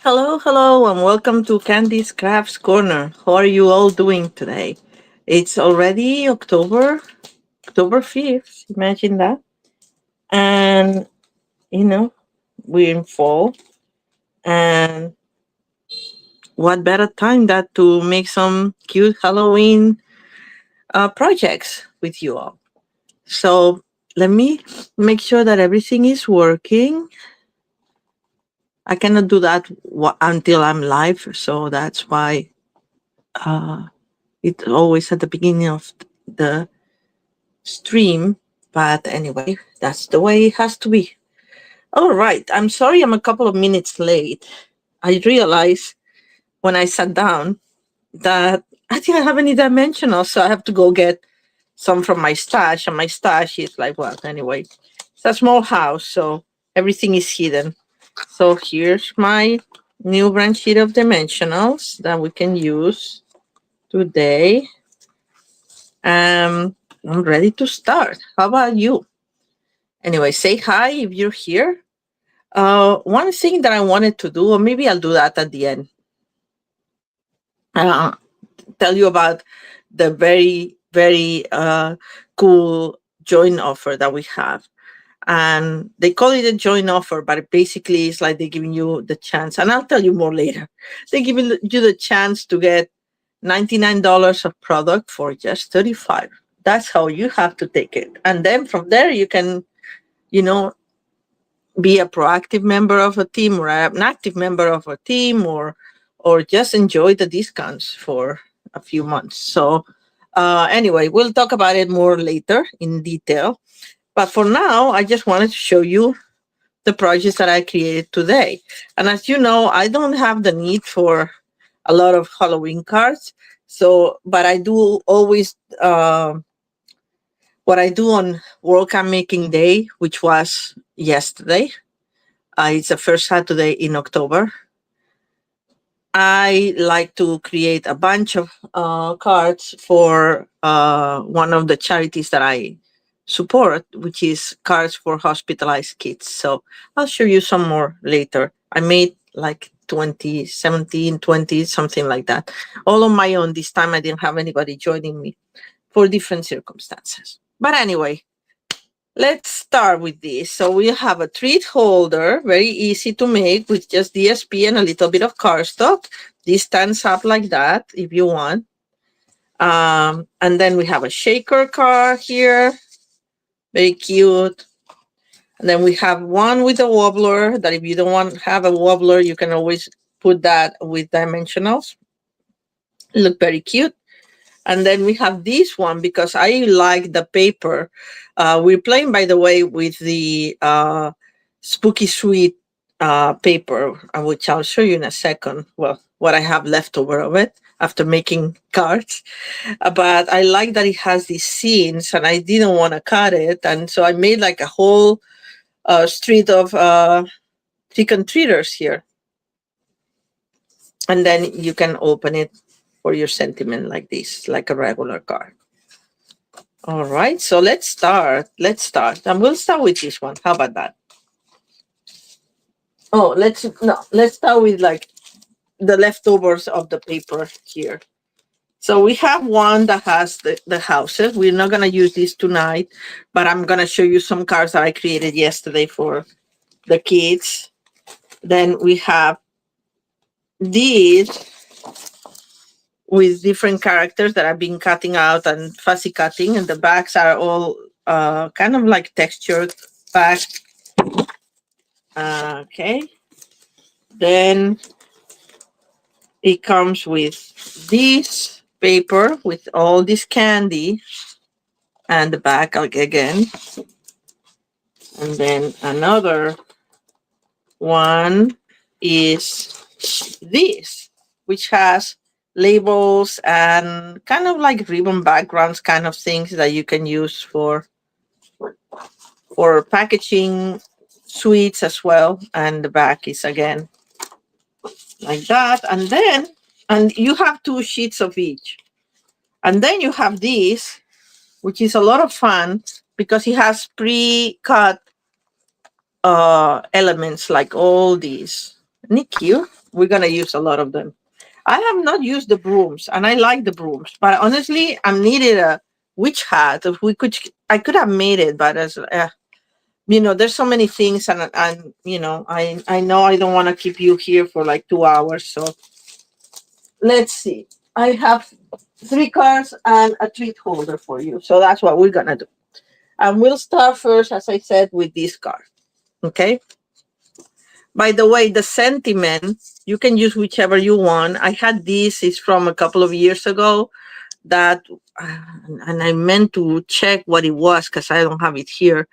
Hello, hello, and welcome to Candy's Crafts Corner. How are you all doing today? It's already October 5th. Imagine that. And, you know, we're in fall. And what better time that to make some cute Halloween projects with you all? So let me make sure that everything is working. I cannot do that until I'm live. So that's why uh, it's always at the beginning of the stream. But anyway, that's the way it has to be. All right. I'm sorry I'm a couple of minutes late. I realized when I sat down that I didn't have any dimensionals, so I have to go get some from my stash. And my stash is like, well, anyway, it's a small house, so everything is hidden. So here's my new brand sheet of dimensionals that we can use today. I'm ready to start. How about you? Anyway, say hi if you're here. One thing that I wanted to do, or maybe I'll do that at the end, uh, tell you about the very cool joint offer that we have. And they call it a joint offer, but basically it's like they're giving you the chance, and I'll tell you more later. They're giving you the chance to get $99 of product for just 35. That's how you have to take it. And then from there you can, you know, be a proactive member of a team or an active member of a team, or just enjoy the discounts for a few months. So anyway, we'll talk about it more later in detail. But for now, I just wanted to show you the projects that I created today. And as you know, I don't have the need for a lot of Halloween cards. So, but I do always, what I do on World Cup Making Day, which was yesterday. It's the first Saturday in October. I like to create a bunch of cards for one of the charities that I support, which is Cards for Hospitalized Kids. So I'll show you some more later. I made like 20, 17, 20, something like that. All on my own. This time I didn't have anybody joining me for different circumstances. But anyway, let's start with this. So we have a treat holder, very easy to make with just DSP and a little bit of cardstock. This stands up like that if you want. And then we have a shaker card here, very cute. And then we have one with a wobbler that if you don't want to have a wobbler, you can always put that with dimensionals. Look very cute. And then we have this one because I like the paper. We're playing, by the way, with the Spooky Sweet paper, which I'll show you in a second. Well, what I have left over of it after making cards. But I like that it has these scenes and I didn't want to cut it. And so I made like a whole street of trick-and-treaters here. And then you can open it for your sentiment like this, like a regular card. All right, so let's start. And we'll start with this one. How about that? Oh, let's start with like the leftovers of the paper here. So we have one that has the houses. We're not gonna use this tonight, but I'm gonna show you some cards that I created yesterday for the kids. Then we have these with different characters that I've been cutting out and fussy cutting, and the backs are all kind of like textured back. Okay. Then it comes with this paper with all this candy and the back again. And then another one is this, which has labels and kind of like ribbon backgrounds kind of things that you can use for packaging sweets as well. And the back is again like that. And you have 2 sheets of each. And then you have this, which is a lot of fun because it has pre-cut elements like all these. Nikki, we're gonna use a lot of them. I have not used the brooms, and I like the brooms, but honestly, I'm needed a witch hat. If we could, I could have made it, but as there's so many things, and I know I don't want to keep you here for like 2 hours. So let's see. I have 3 cards and a treat holder for you. So that's what we're gonna do. And we'll start first, as I said, with this card. Okay. By the way, the sentiment, you can use whichever you want. I had this, is from a couple of years ago that, and I meant to check what it was because I don't have it here.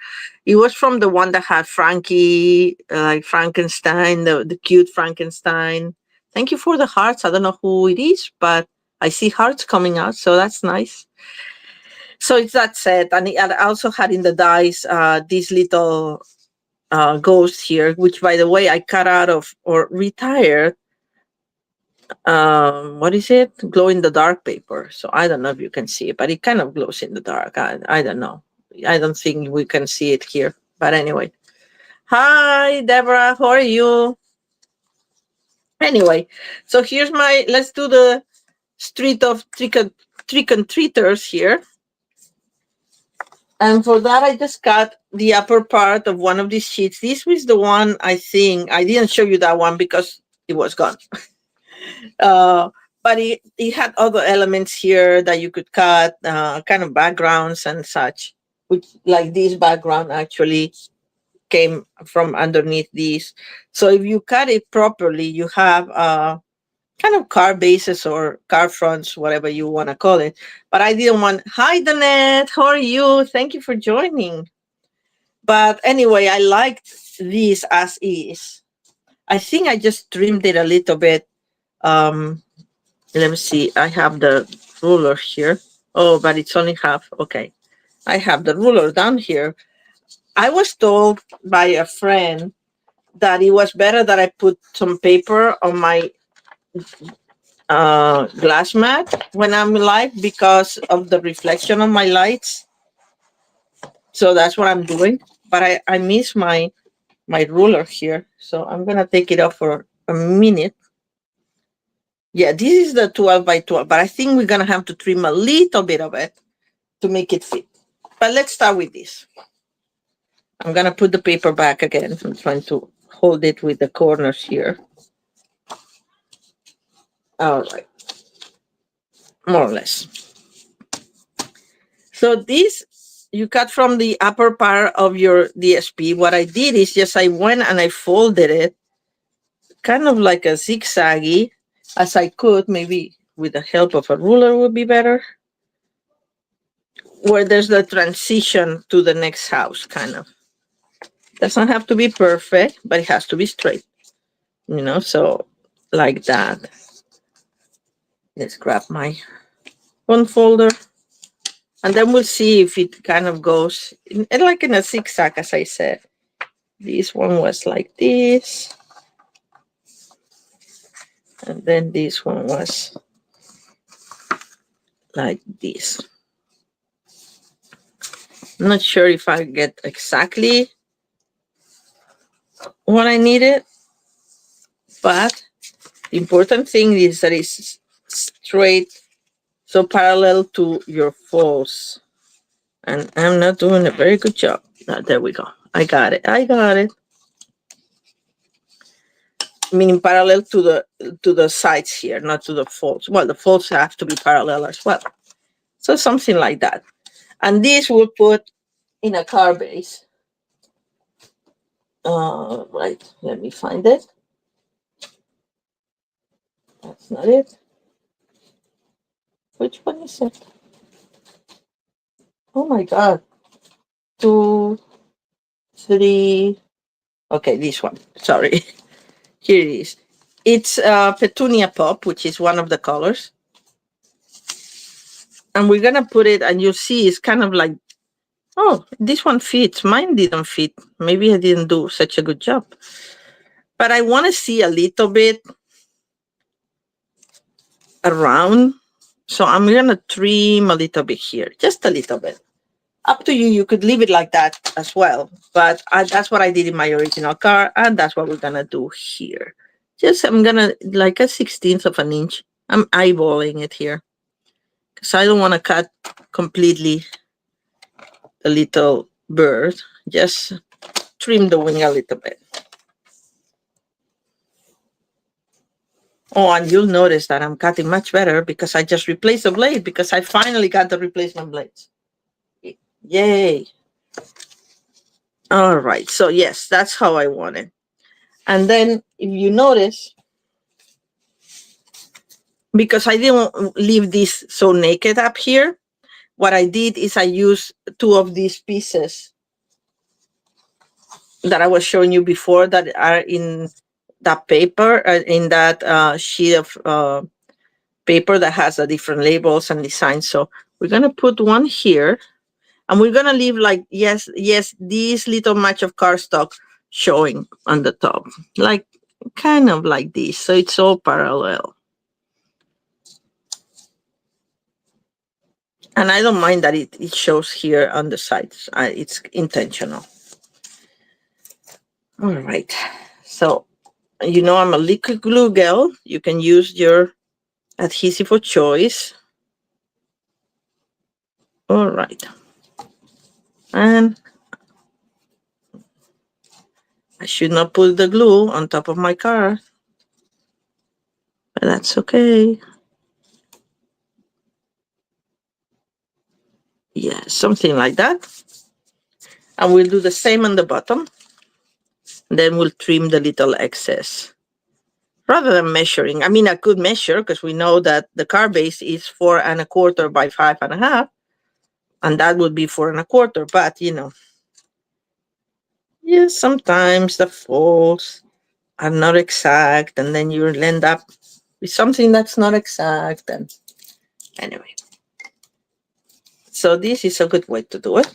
It was from the one that had Frankie, like Frankenstein, the cute Frankenstein. Thank you for the hearts. I don't know who it is, but I see hearts coming out, so that's nice. So it's that set, and I also had in the dice this little ghost here, which, by the way, I cut out of or retired. What is it? Glow in the dark paper. So I don't know if you can see it, but it kind of glows in the dark. I don't know. I don't think we can see it here. But anyway. Hi, Deborah. How are you? Anyway, so here's let's do the street of trick and treaters here. And for that, I just cut the upper part of one of these sheets. This was the one, I think. I didn't show you that one because it was gone. But it had other elements here that you could cut, kind of backgrounds and such, which, like this background, actually came from underneath these. So if you cut it properly, you have kind of car bases or car fronts, whatever you want to call it. But I didn't want. Hi, Danette. How are you? Thank you for joining. But anyway, I liked this as is. I think I just trimmed it a little bit. Let me see. I have the ruler here. Oh, but it's only half. Okay. I have the ruler down here. I was told by a friend that it was better that I put some paper on my glass mat when I'm live because of the reflection of my lights. So that's what I'm doing. But I miss my ruler here. So I'm going to take it off for a minute. Yeah, this is the 12 by 12, but I think we're going to have to trim a little bit of it to make it fit. But let's start with this. I'm going to put the paper back again. I'm trying to hold it with the corners here. All right. More or less. So this, you cut from the upper part of your DSP. What I did is just I went and I folded it kind of like a zigzaggy as I could, maybe with the help of a ruler would be better, where there's the transition to the next house, kind of. Doesn't have to be perfect, but it has to be straight, so like that. Let's grab my one folder, and then we'll see if it kind of goes like in a zigzag, as I said. This one was like this, and then this one was like this. I'm not sure if I get exactly what I needed, but the important thing is that it's straight, so parallel to your folds. And I'm not doing a very good job. There we go. I got it. Meaning parallel to the sides here, not to the folds. Well, the folds have to be parallel as well. So something like that. And this we'll put in a car base. Right, let me find it. That's not it. Which one is it? Oh my God. 2, 3. Okay, this one. Sorry. Here it is. It's Petunia Pop, which is one of the colors. And we're going to put it, and you'll see it's kind of like, oh, this one fits. Mine didn't fit. Maybe I didn't do such a good job. But I want to see a little bit around. So I'm going to trim a little bit here, just a little bit. Up to you. You could leave it like that as well. But that's what I did in my original car, and that's what we're going to do here. Just I'm gonna like a 16th of an inch. I'm eyeballing it here because I don't want to cut completely the little bird. Just trim the wing a little bit. Oh, and you'll notice that I'm cutting much better because I just replaced the blade because I finally got the replacement blades. Yay. All right. So yes, that's how I want it. And then if you notice, because I didn't leave this so naked up here, what I did is I used two of these pieces that I was showing you before that are in that paper, in that sheet of paper that has the different labels and designs. So we're going to put one here, and we're going to leave like, yes, this little match of cardstock showing on the top, like kind of like this. So it's all parallel. And I don't mind that it shows here on the sides. It's intentional. All right. So, you know, I'm a liquid glue girl. You can use your adhesive of choice. All right. And I should not put the glue on top of my card, but that's okay. Yeah, something like that. And we'll do the same on the bottom. Then we'll trim the little excess. Rather than measuring, I mean, I could measure because we know that the card base is 4 1/4 by 5 1/2. And that would be 4 1/4, but you know, yeah, sometimes the folds are not exact, and then you'll end up with something that's not exact. And anyway, so this is a good way to do it.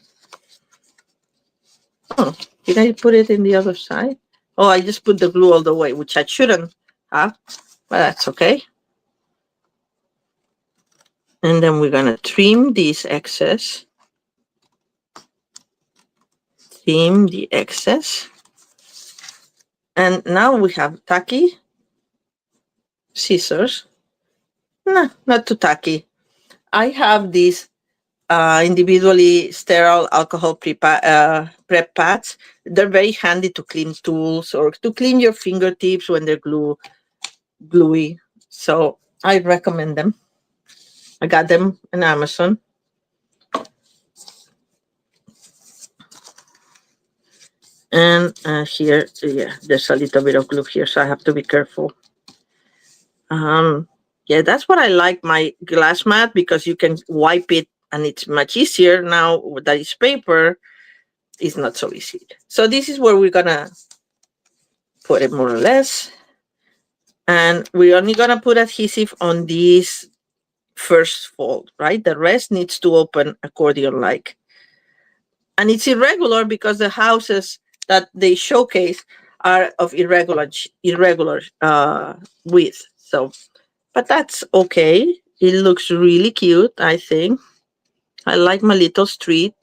Oh, did I put it in the other side? Oh, I just put the glue all the way, which I shouldn't have, but that's okay. And then we're gonna trim this excess. Trim the excess. And now we have tacky scissors. No, not too tacky. I have these individually sterile alcohol prep pads. They're very handy to clean tools or to clean your fingertips when they're gluey. So I recommend them. I got them on Amazon. And here, yeah, there's a little bit of glue here, so I have to be careful. Yeah, that's what I like my glass mat, because you can wipe it and it's much easier. Now that it's paper, it's not so easy. So this is where we're gonna put it more or less. And we're only gonna put adhesive on this first fold, right? The rest needs to open accordion-like. And it's irregular because the houses that they showcase are of irregular width. So, but that's okay. It looks really cute, I think. I like my little street.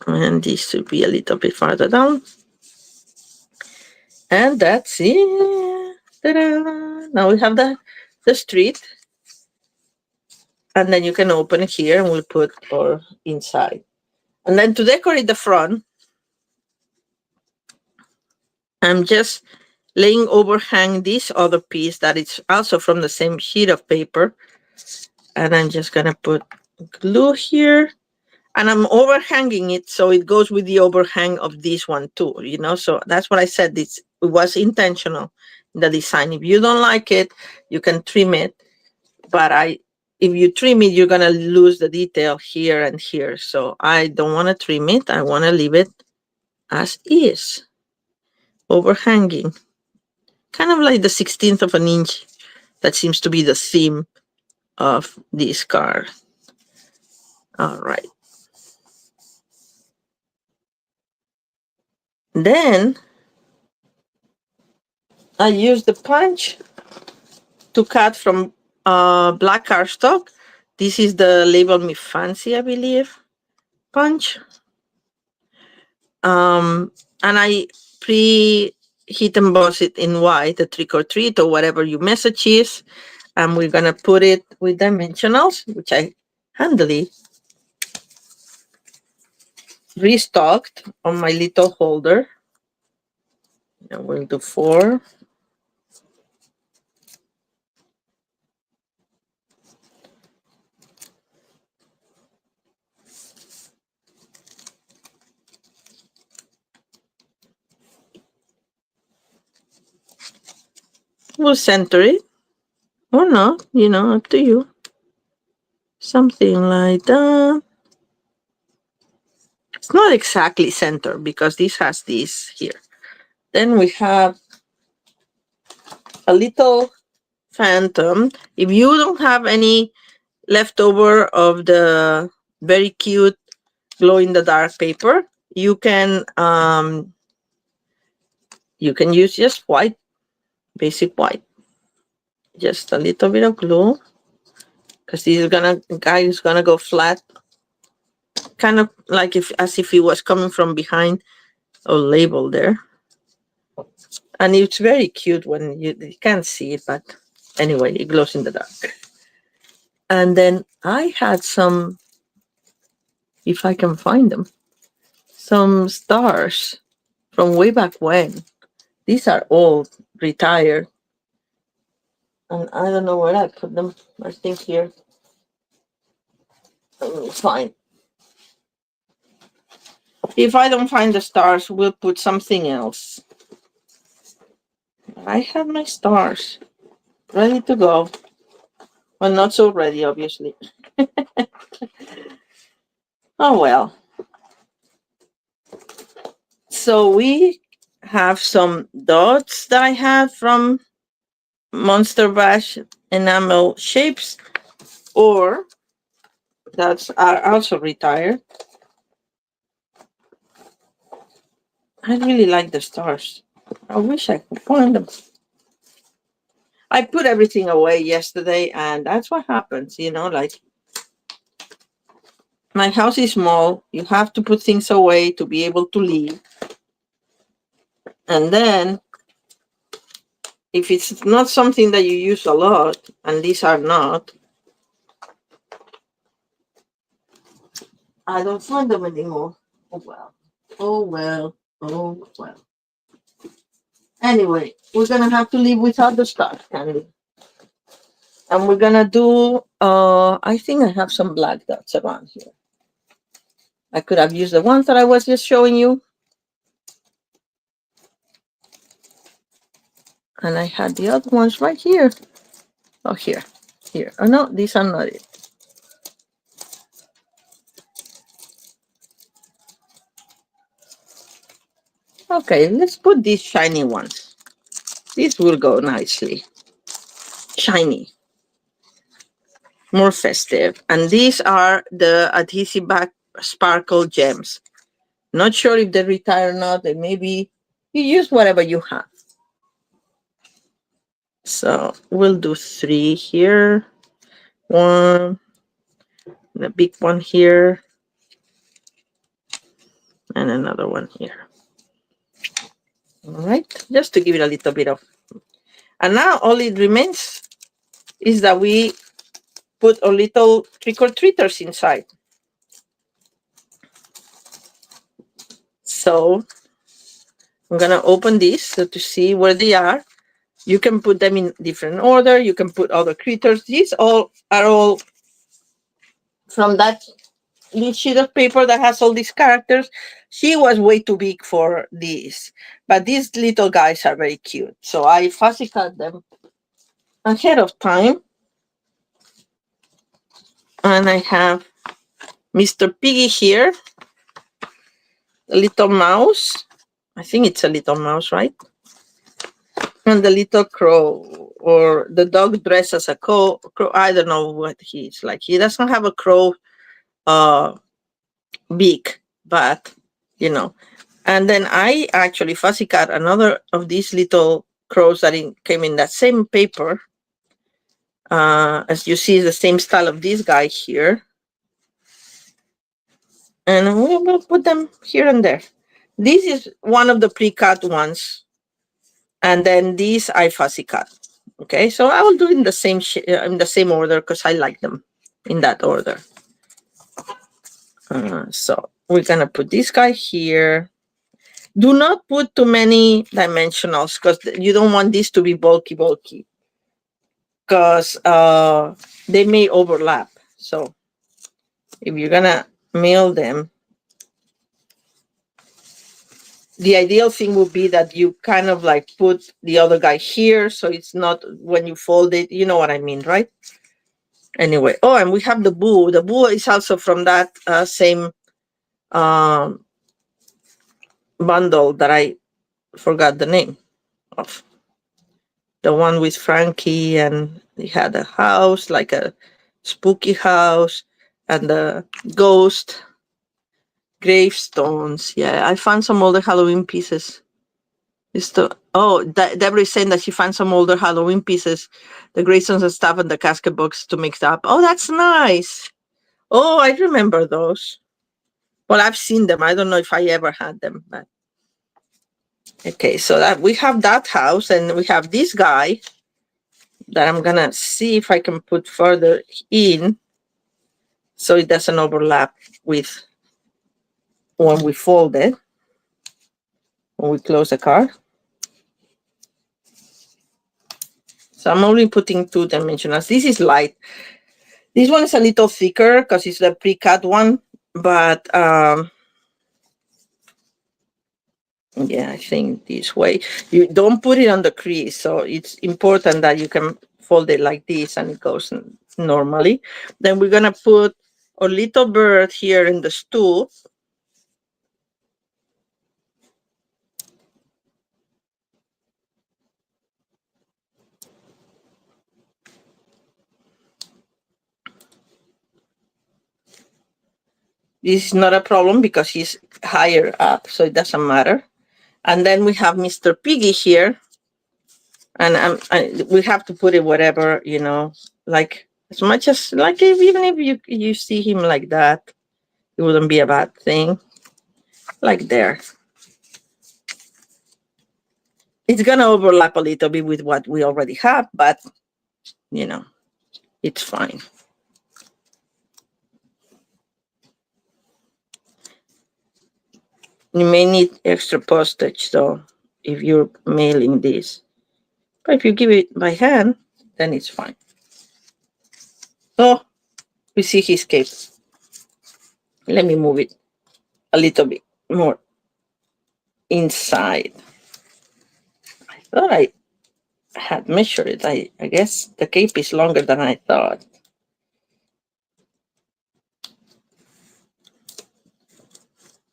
And this should be a little bit farther down. And that's it. Ta-da! Now we have the street. And then you can open it here and we'll put our inside. And then to decorate the front, I'm just laying overhang this other piece that is also from the same sheet of paper. And I'm just gonna put glue here. And I'm overhanging it so it goes with the overhang of this one too, you know? So that's what I said, it was intentional in the design. If you don't like it, you can trim it. But if you trim it, you're gonna lose the detail here and here. So I don't wanna trim it, I wanna leave it as is, overhanging. Kind of like the 16th of an inch. That seems to be the theme of this card. All right. Then I use the punch to cut from black cardstock. This is the Label Me Fancy, I believe, punch. And I hit emboss it in white, the trick or treat or whatever your message is. And we're going to put it with dimensionals, which I handily restocked on my little holder. And we'll do 4. We'll center it or not, up to you. Something like that. It's not exactly center because this has this here. Then we have a little phantom. If you don't have any leftover of the very cute glow in the dark paper, you can use just white, basic white. Just a little bit of glue, because this guy is gonna go flat, kind of like as if he was coming from behind a label there. And it's very cute when you can't see it, but anyway, it glows in the dark. And then I had some, if I can find them, some stars from way back when. These are all retired. And I don't know where I put them. I think here. Let me find. If I don't find the stars, we'll put something else. I have my stars ready to go. Well, not so ready, obviously. Oh, well. So we have some dots that I have from Monster Bash enamel shapes, or that are also retired. I really like the stars. I wish I could find them. I put everything away yesterday, and that's what happens, like my house is small. You have to put things away to be able to leave. And then if it's not something that you use a lot, and these are not, I don't find them anymore. Oh, well. Oh, well. Oh, well. Anyway, we're going to have to live without the stars, Candy. And we're going to do, I think I have some black dots around here. I could have used the ones that I was just showing you. And I had the other ones right here. Oh, here. Oh, no, these are not it. Okay, let's put these shiny ones. These will go nicely. Shiny. More festive. And these are the adhesive back sparkle gems. Not sure if they retire or not. They maybe you use whatever you have. So we'll do 3 here. 1. The big one here. And another one here. All right. Just to give it a little bit of. And now all it remains is that we put a little trick-or-treaters inside. So I'm going to open this so to see where they are. You can put them in different order. You can put other critters. These are all from that little sheet of paper that has all these characters. She was way too big for these. But these little guys are very cute. So I fussy cut them ahead of time. And I have Mr. Piggy here. A little mouse. I think it's a little mouse, right? And the little crow, or the dog dressed as a crow. I don't know what he's like. He doesn't have a crow beak, but And then I actually fussy cut another of these little crows that came in that same paper. As you see, the same style of this guy here. And we will put them here and there. This is one of the pre-cut ones And then these I fussy cut. Okay, so I will do it in the same order because I like them in that order. So we're gonna put this guy here. Do not put too many dimensionals because you don't want this to be bulky, because they may overlap. So if you're gonna mail them, the ideal thing would be that you kind of like put the other guy here, so it's not when you fold it, you know what I mean, right? Anyway, oh, and we have the boo. The boo is also from that same um, bundle that I forgot the name of. The one with Frankie, and he had a house, like a spooky house, and the ghost gravestones. Yeah, I found some older Halloween pieces. Deborah is saying that she found some older Halloween pieces, the gravestones and stuff, and the casket box to mix up. Oh, that's nice. Oh, I remember those. Well, I've seen them. I don't know if I ever had them, but okay. So that we have that house, and we have this guy that I'm gonna see if I can put further in, so it doesn't overlap with when we fold it, when we close the card. So I'm only putting 2 dimensionals. This is light. This one is a little thicker because it's the pre-cut one, but yeah, I think this way. You don't put it on the crease, so it's important that you can fold it like this and it goes normally. Then we're gonna put a little bird here in the stool. This is not a problem because he's higher up, so it doesn't matter. And then we have Mr. Piggy here. And we have to put it whatever, like as much as, like, even if you see him like that, it wouldn't be a bad thing. Like there. It's going to overlap a little bit with what we already have, but, it's fine. You may need extra postage, though, if you're mailing this. But if you give it by hand, then it's fine. Oh, we see his cape. Let me move it a little bit more inside. I thought I had measured it. I guess the cape is longer than I thought.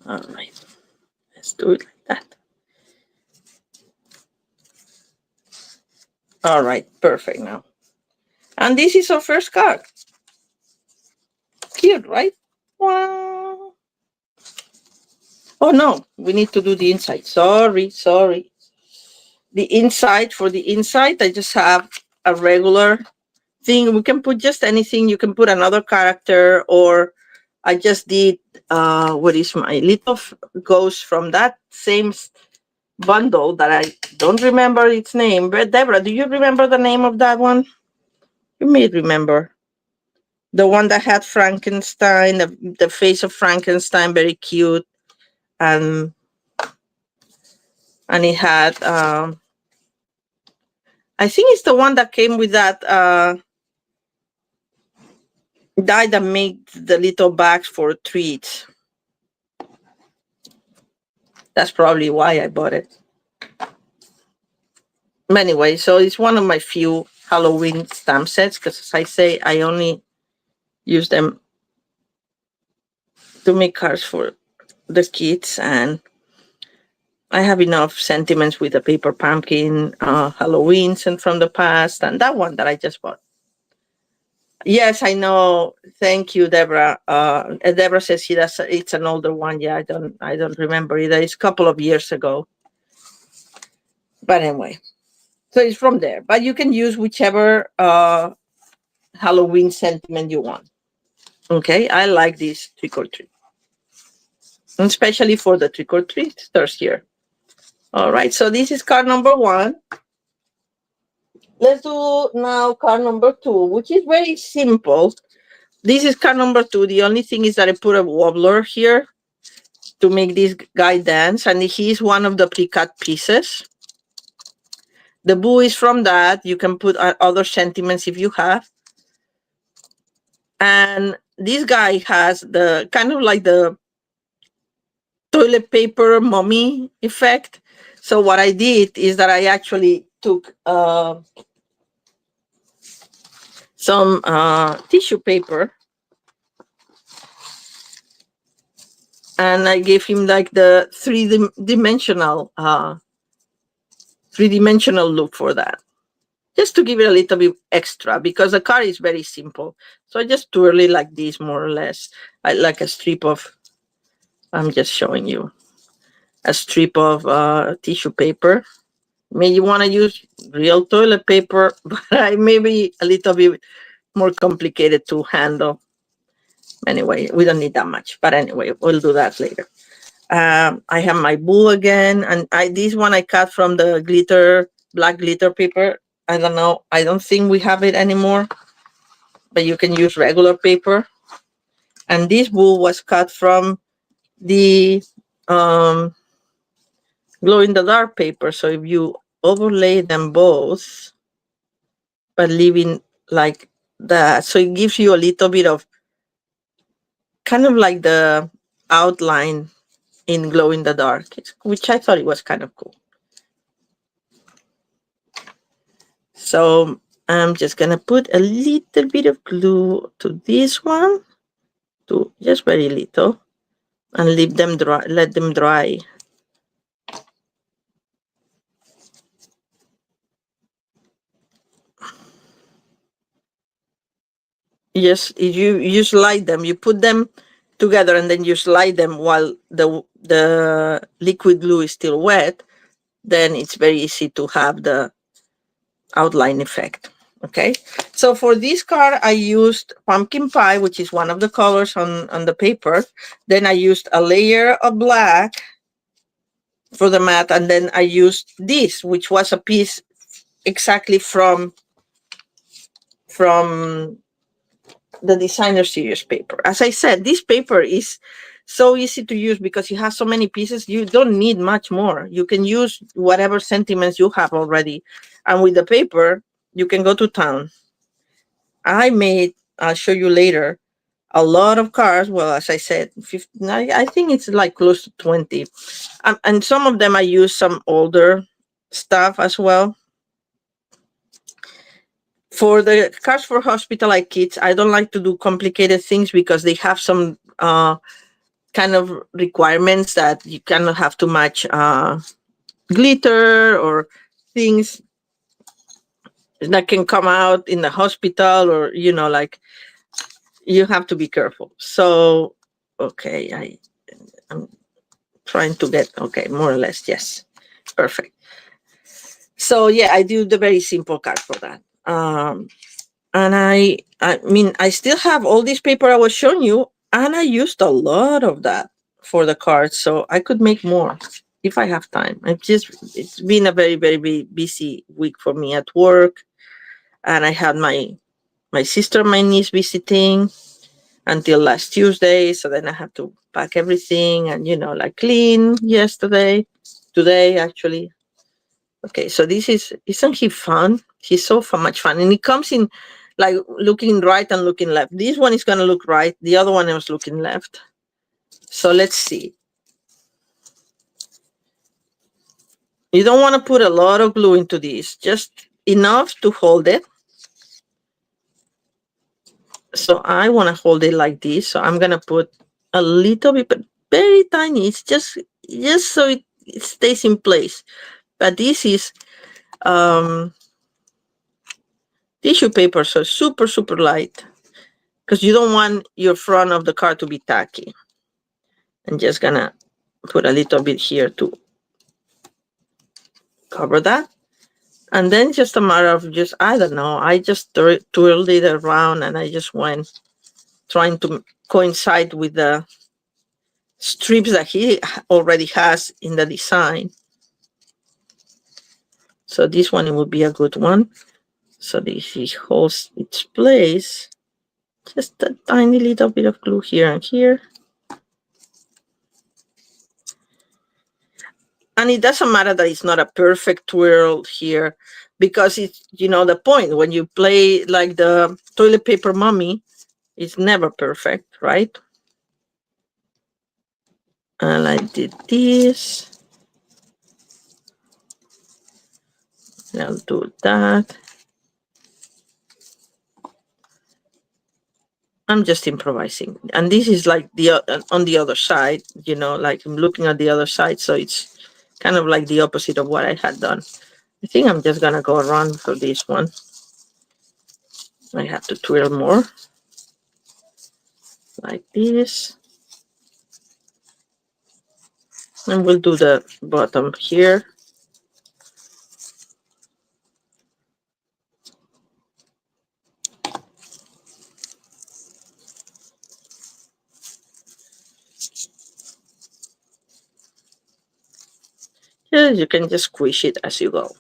All right, let's do it like that. All right, perfect now. And this is our first card. Cute, right? Wow. Oh no, we need to do the inside. Sorry. The inside, for the inside, I just have a regular thing. We can put just anything. You can put another character, or I just did what is my little ghost from that same bundle that I don't remember its name. But Deborah, do you remember the name of that one? You may remember. The one that had Frankenstein, the face of Frankenstein, very cute. And it had, I think it's the one that came with that die that made the little bags for treats. That's probably why I bought it. But anyway, so it's one of my few Halloween stamp sets, because as I say, I only use them to make cards for the kids, and I have enough sentiments with the paper pumpkin Halloweens and from the past, and that one that I just bought. Yes, I know. Thank you, Deborah. Deborah says it's an older one. Yeah, I don't remember either. It's a couple of years ago. But anyway, so it's from there. But you can use whichever Halloween sentiment you want. Okay, I like this trick or treat, especially for the trick or treaters here. All right, so this is card number 1. Let's do now card number 2, which is very simple. This is card number 2. The only thing is that I put a wobbler here to make this guy dance, and he's one of the pre-cut pieces. The boo is from that. You can put other sentiments if you have. And this guy has the kind of like the toilet paper mummy effect. So what I did is that I actually took some tissue paper, and I gave him like the three-dimensional look for that, just to give it a little bit extra, because the card is very simple. So I just twirl it like this, more or less. I like a strip of, I'm just showing you, a strip of tissue paper. Maybe you want to use real toilet paper, but I maybe a little bit more complicated to handle. Anyway, we don't need that much, but anyway, we'll do that later. I have my boo again, and this one I cut from the black glitter paper. I don't know, I don't think we have it anymore, but you can use regular paper. And this boo was cut from the glow in the dark paper. So if you overlay them both, but leaving like that, so it gives you a little bit of kind of like the outline in glow in the dark, which I thought it was kind of cool. So I'm just gonna put a little bit of glue to this one, to just very little, and leave them dry, let them dry. Yes, you slide them, you put them together, and then you slide them while the liquid glue is still wet. Then it's very easy to have the outline effect. Okay, so for this card I used pumpkin pie, which is one of the colors on the paper. Then I used a layer of black for the mat, and then I used this, which was a piece exactly from the designer series paper. As I said, this paper is so easy to use because it has so many pieces. You don't need much more. You can use whatever sentiments you have already, and with the paper you can go to town. I'll show you later, a lot of cards. Well, as I said, 15, I think it's like close to 20. And some of them I use some older stuff as well. For the cards for hospitalized kids, I don't like to do complicated things because they have some kind of requirements that you cannot have too much glitter or things that can come out in the hospital, or like, you have to be careful. So okay, I'm trying to get, okay, more or less, yes, perfect. So yeah, I do the very simple card for that. And I mean, I still have all this paper I was showing you, and I used a lot of that for the cards, so I could make more if I have time. It's been a very, very busy week for me at work, and I had my sister, my niece visiting until last Tuesday, so then I had to pack everything and like clean yesterday, today actually. Okay, so isn't he fun? He's so much fun, and it comes in like looking right and looking left. This one is gonna look right, the other one is looking left. So let's see. You don't want to put a lot of glue into this, just enough to hold it. So I want to hold it like this, so I'm gonna put a little bit, but very tiny. It's just so it stays in place. But this is tissue paper, so super light, because you don't want your front of the card to be tacky. I'm just gonna put a little bit here to cover that, and then just a matter of just, I don't know, I just twirled it around, and I just went trying to coincide with the strips that he already has in the design. So this one, it will be a good one. So this it holds its place. Just a tiny little bit of glue here and here. And it doesn't matter that it's not a perfect twirl here, because it's, the point when you play like the toilet paper mummy, it's never perfect, right? And I did this. I'll do that. I'm just improvising. And this is like on the other side, like I'm looking at the other side. So it's kind of like the opposite of what I had done. I think I'm just going to go around for this one. I have to twirl more. Like this. And we'll do the bottom here. Yeah, you can just squish it as you go.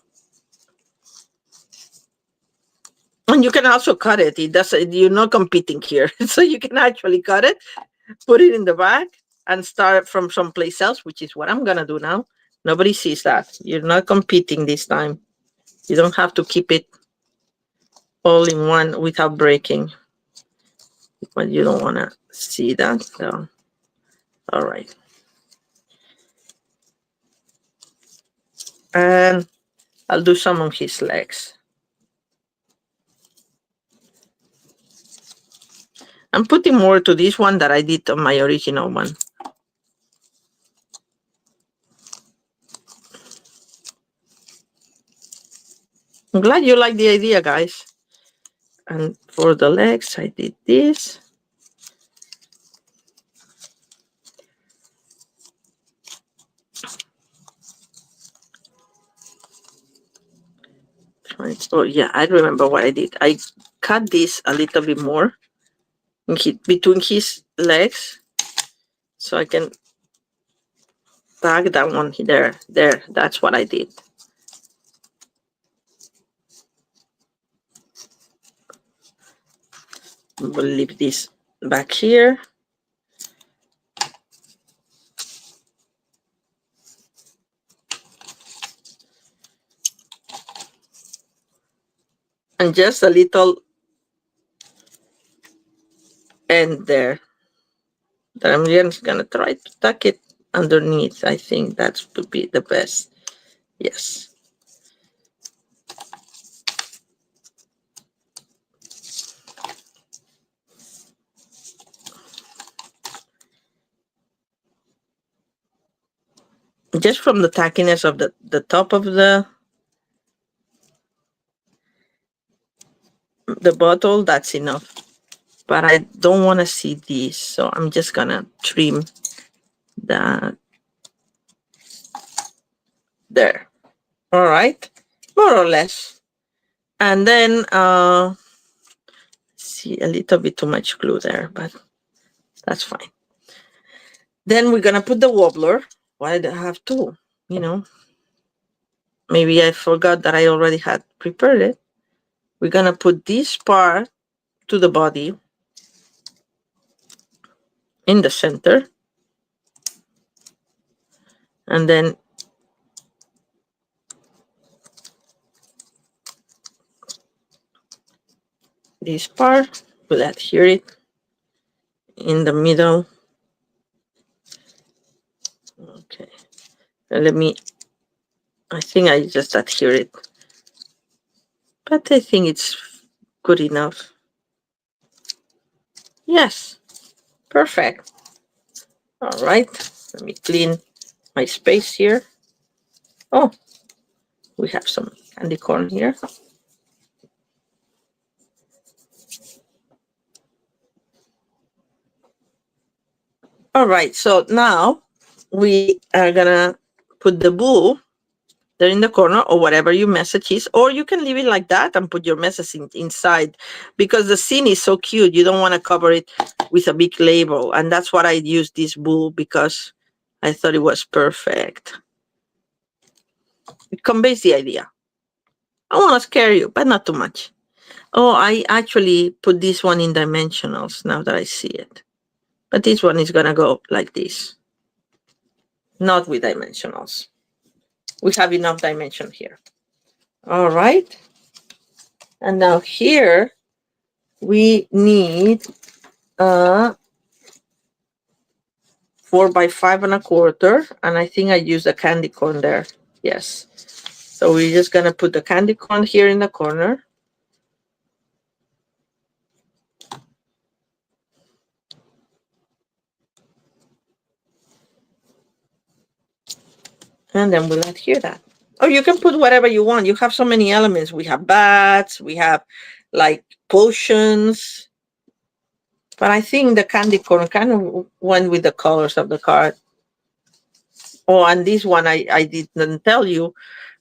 And you can also cut it. You're not competing here. So you can actually cut it, put it in the bag, and start from someplace else, which is what I'm going to do now. Nobody sees that. You're not competing this time. You don't have to keep it all in one without breaking. But you don't want to see that. So, all right. And I'll do some on his legs. I'm putting more to this one that I did on my original one. I'm glad you like the idea, guys. And for the legs, I did this. Oh, yeah, I remember what I did. I cut this a little bit more between his legs, so I can tag that one there. That's what I did. We'll leave this back here. And just a little end there that I'm just gonna try to tuck it underneath. I think that would be the best. Yes. Just from the tackiness of the top of the bottle, that's enough. But I don't want to see this, so I'm just gonna trim that there. All right, more or less. And then see, a little bit too much glue there, but that's fine. Then we're gonna put the wobbler. Why do I have two? Maybe I forgot that I already had prepared it. We're gonna put this part to the body in the center, and then this part will adhere it in the middle. Okay, and I think I just adhere it, but I think it's good enough. Yes, perfect. All right, let me clean my space here. Oh, we have some candy corn here. All right, so now we are gonna put the boo there in the corner, or whatever your message is, or you can leave it like that and put your message inside, because the scene is so cute. You don't want to cover it with a big label, and that's what I used this boo, because I thought it was perfect. It conveys the idea. I want to scare you, but not too much. Oh, I actually put this one in dimensionals now that I see it. But this one is going to go like this, not with dimensionals. We have enough dimension here. All right. And now here we need a 4 by 5 1/4. And I think I used a candy corn there. Yes. So we're just going to put the candy corn here in the corner. And then we'll adhere that. Or you can put whatever you want. You have so many elements. We have bats, we have like potions. But I think the candy corn kind of went with the colors of the card. Oh, and this one I didn't tell you.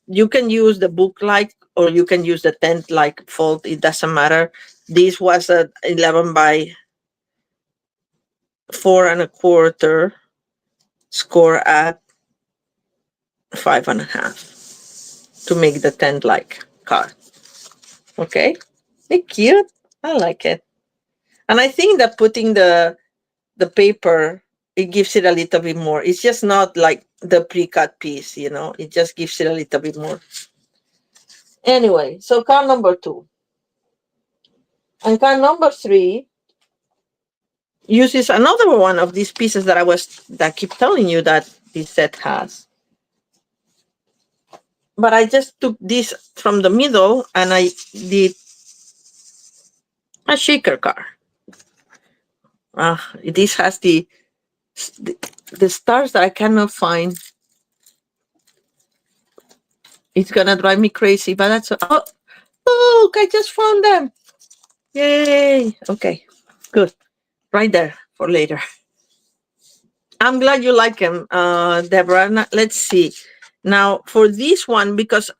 You can use the book like, or you can use the tent like fold. It doesn't matter. This was a 11 by 4 1/4 score at 5.5 to make the tent like card. Okay, they're cute. I like it. And I think that putting the paper, it gives it a little bit more. It's just not like the pre-cut piece, you know. It just gives it a little bit more. Anyway, so card number 2. And card number 3 uses another one of these pieces that I keep telling you that this set has. But I just took this from the middle and I did a shaker card. This has the stars that I cannot find. It's gonna drive me crazy, but that's oh look, I just found them. Yay! Okay, good. Right there for later. I'm glad you like them, Deborah. Let's see. Now for this one, because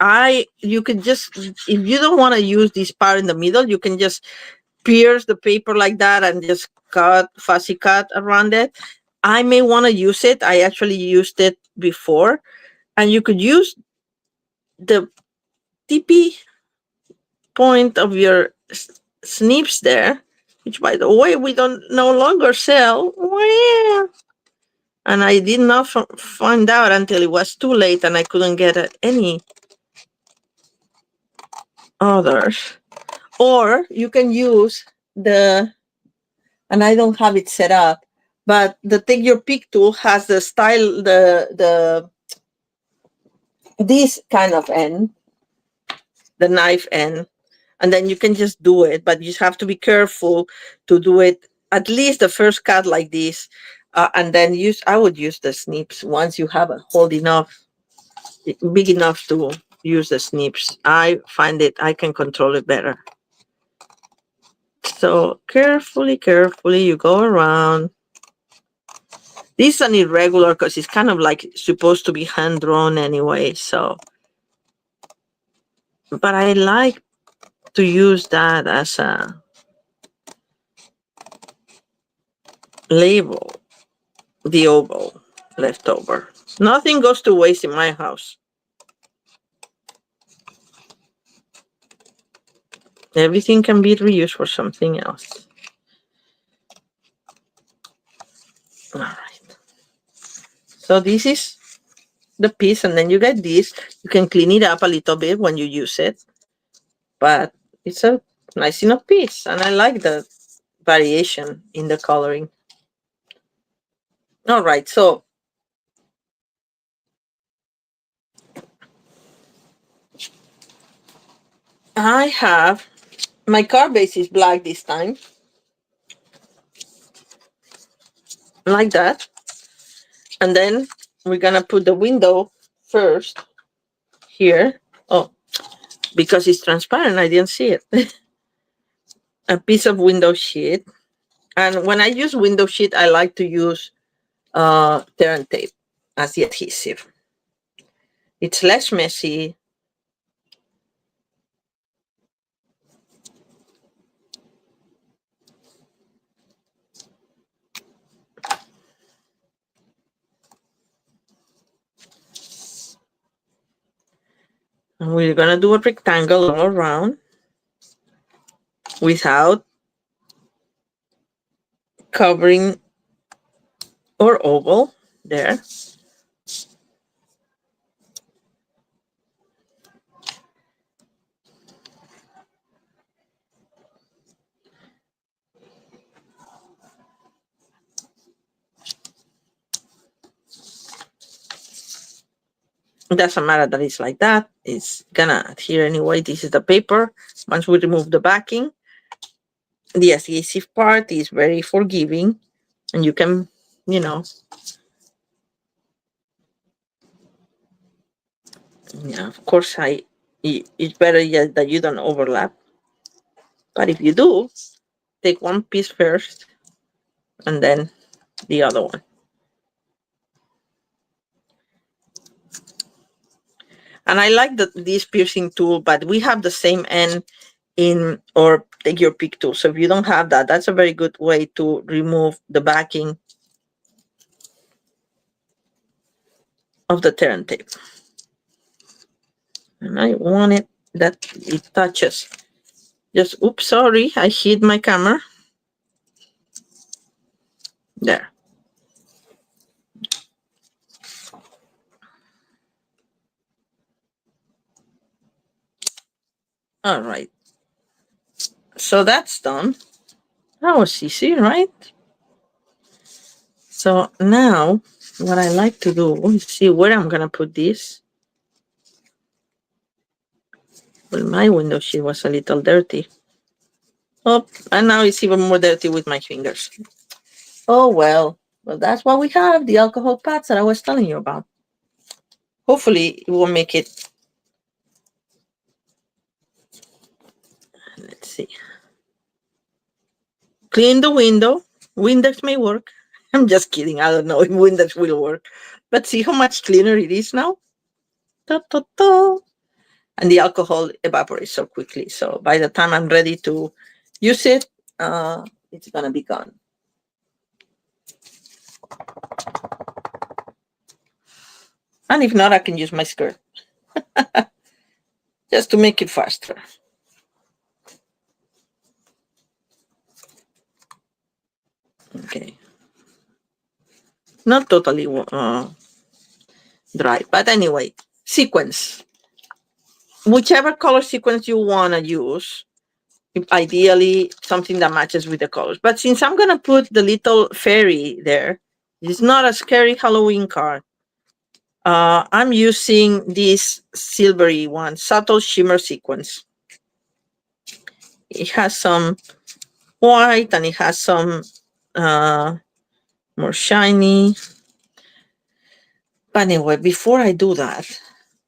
you can just, if you don't want to use this part in the middle, you can just pierce the paper like that and just fussy cut around it. I may want to use it. I actually used it before, and you could use the tippy point of your snips there, which by the way we don't no longer sell. Well, and I did not find out until it was too late and I couldn't get any others. Or you can use and I don't have it set up, but the take your pick tool has the style, this kind of end, the knife end, and then you can just do it, but you have to be careful to do it at least the first cut like this, and then I would use the snips once you have a hold enough, big enough to use the snips. I find I can control it better. So carefully you go around. This is an irregular because it's kind of like supposed to be hand drawn anyway, so, but I like to use that as a label, the oval left over. Nothing goes to waste in my house. Everything can be reused for something else. All right. So this is the piece, and then you get this. You can clean it up a little bit when you use it, but it's a nice enough piece, and I like the variation in the coloring. All right, so I have my card base is black this time, like that, and then we're gonna put the window first here. Oh, because it's transparent, I didn't see it. A piece of window sheet, and when I use window sheet, I like to use tear and tape as the adhesive. It's less messy. And we're gonna do a rectangle all around without covering our oval there. It doesn't matter that it's like that. It's gonna adhere anyway. This is the paper. Once we remove the backing, the adhesive part is very forgiving, and you can, you know, yeah, of course, it's better that you don't overlap. But if you do, take one piece first and then the other one. And I like this piercing tool, but we have the same end in, or take your pick tool. So if you don't have that, that's a very good way to remove the backing of the tear and tape. And I want it that it touches. Just, oops, sorry, I hit my camera. There. All right. So that's done. That was easy, right? So now what I like to do is see where I'm going to put this. Well, my window sheet was a little dirty. Oh, and now it's even more dirty with my fingers. Oh, well. Well, that's what we have, the alcohol pads that I was telling you about. Hopefully, it will make it. Let's see. Clean the window. Windex may work. I'm just kidding. I don't know if Windex will work. But see how much cleaner it is now? Ta, ta, ta. And the alcohol evaporates so quickly. So by the time I'm ready to use it, it's going to be gone. And if not, I can use my skirt just to make it faster. Okay. Not totally dry, but anyway, sequence. Whichever color sequence you want to use, ideally something that matches with the colors. But since I'm going to put the little fairy there, it's not a scary Halloween card. I'm using this silvery one, subtle shimmer sequence. It has some white and it has some more shiny. But anyway, before I do that,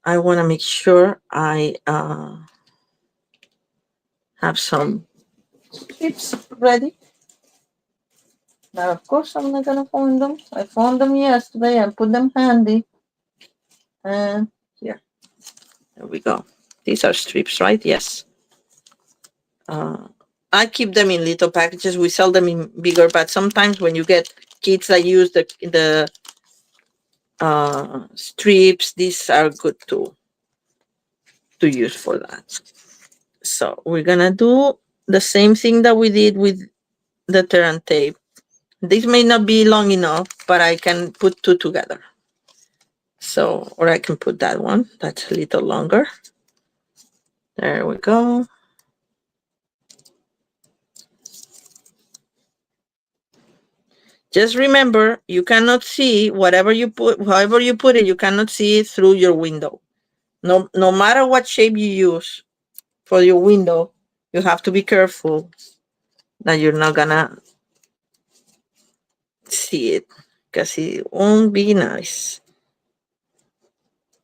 I want to make sure I have some clips ready. Now, of course, I'm not going to find them. I found them yesterday. I put them handy. And here, there we go. These are strips, right? Yes. I keep them in little packages. We sell them in bigger, but sometimes when you get kids that use the strips, these are good to use for that. So we're gonna do the same thing that we did with the tear and tape. This may not be long enough, but I can put two together. So, or I can put that one. That's a little longer. There we go. Just remember, you cannot see whatever you put, however you put it, you cannot see it through your window. No matter what shape you use for your window, you have to be careful that you're not gonna see it because it won't be nice.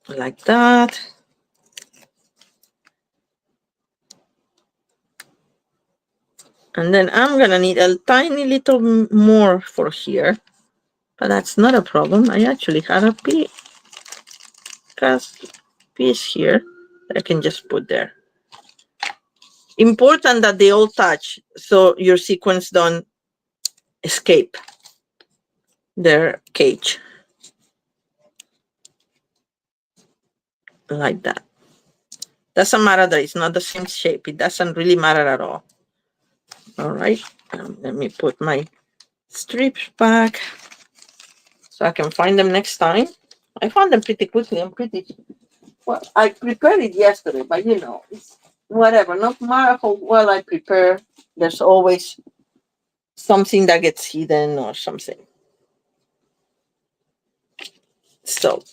Like that. And then I'm gonna need a tiny little more for here, but that's not a problem. I actually have a piece here that I can just put there. Important that they all touch so your sequence don't escape their cage. Like that. Doesn't matter that it's not the same shape. It doesn't really matter at all. All right. Let me put my strips back so I can find them next time. I found them pretty quickly. I'm pretty well. I prepared it yesterday, but you know, it's whatever. No matter how well I prepare, there's always something that gets hidden or something. So,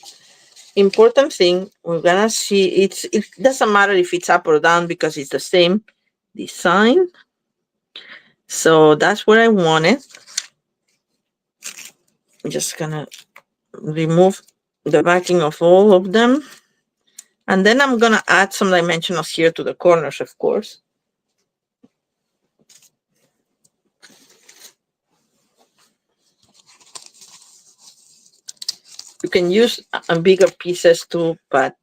important thing, we're gonna see it doesn't matter if it's up or down because it's the same design. So that's what I wanted. I'm just gonna remove the backing of all of them. And then I'm gonna add some dimensionals here to the corners, of course. You can use bigger pieces too, but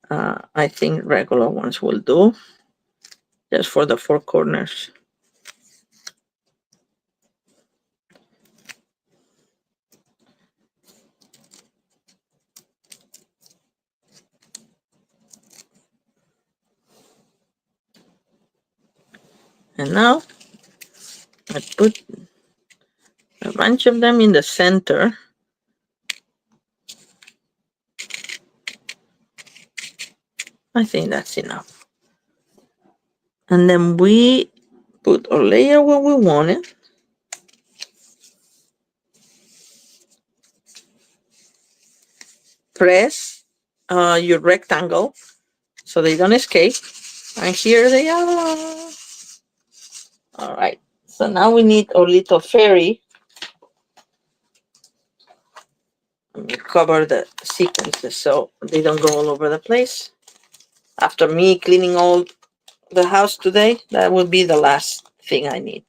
I think regular ones will do, just for the four corners. And now I put a bunch of them in the center. I think that's enough. And then we put our layer where we want it. Press your rectangle so they don't escape. And here they are. All right. So now we need our little fairy. Let me cover the sequences so they don't go all over the place. After me cleaning all the house today, that would be the last thing I need.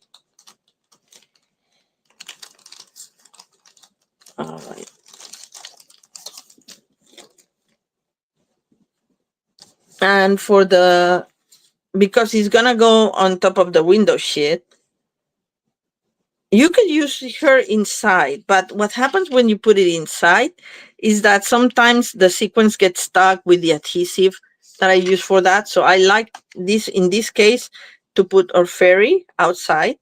All right. And for the, because it's gonna go on top of the window sheet, you could use her inside, but what happens when you put it inside is that sometimes the sequence gets stuck with the adhesive that I use for that. So I like this, in this case, to put our fairy outside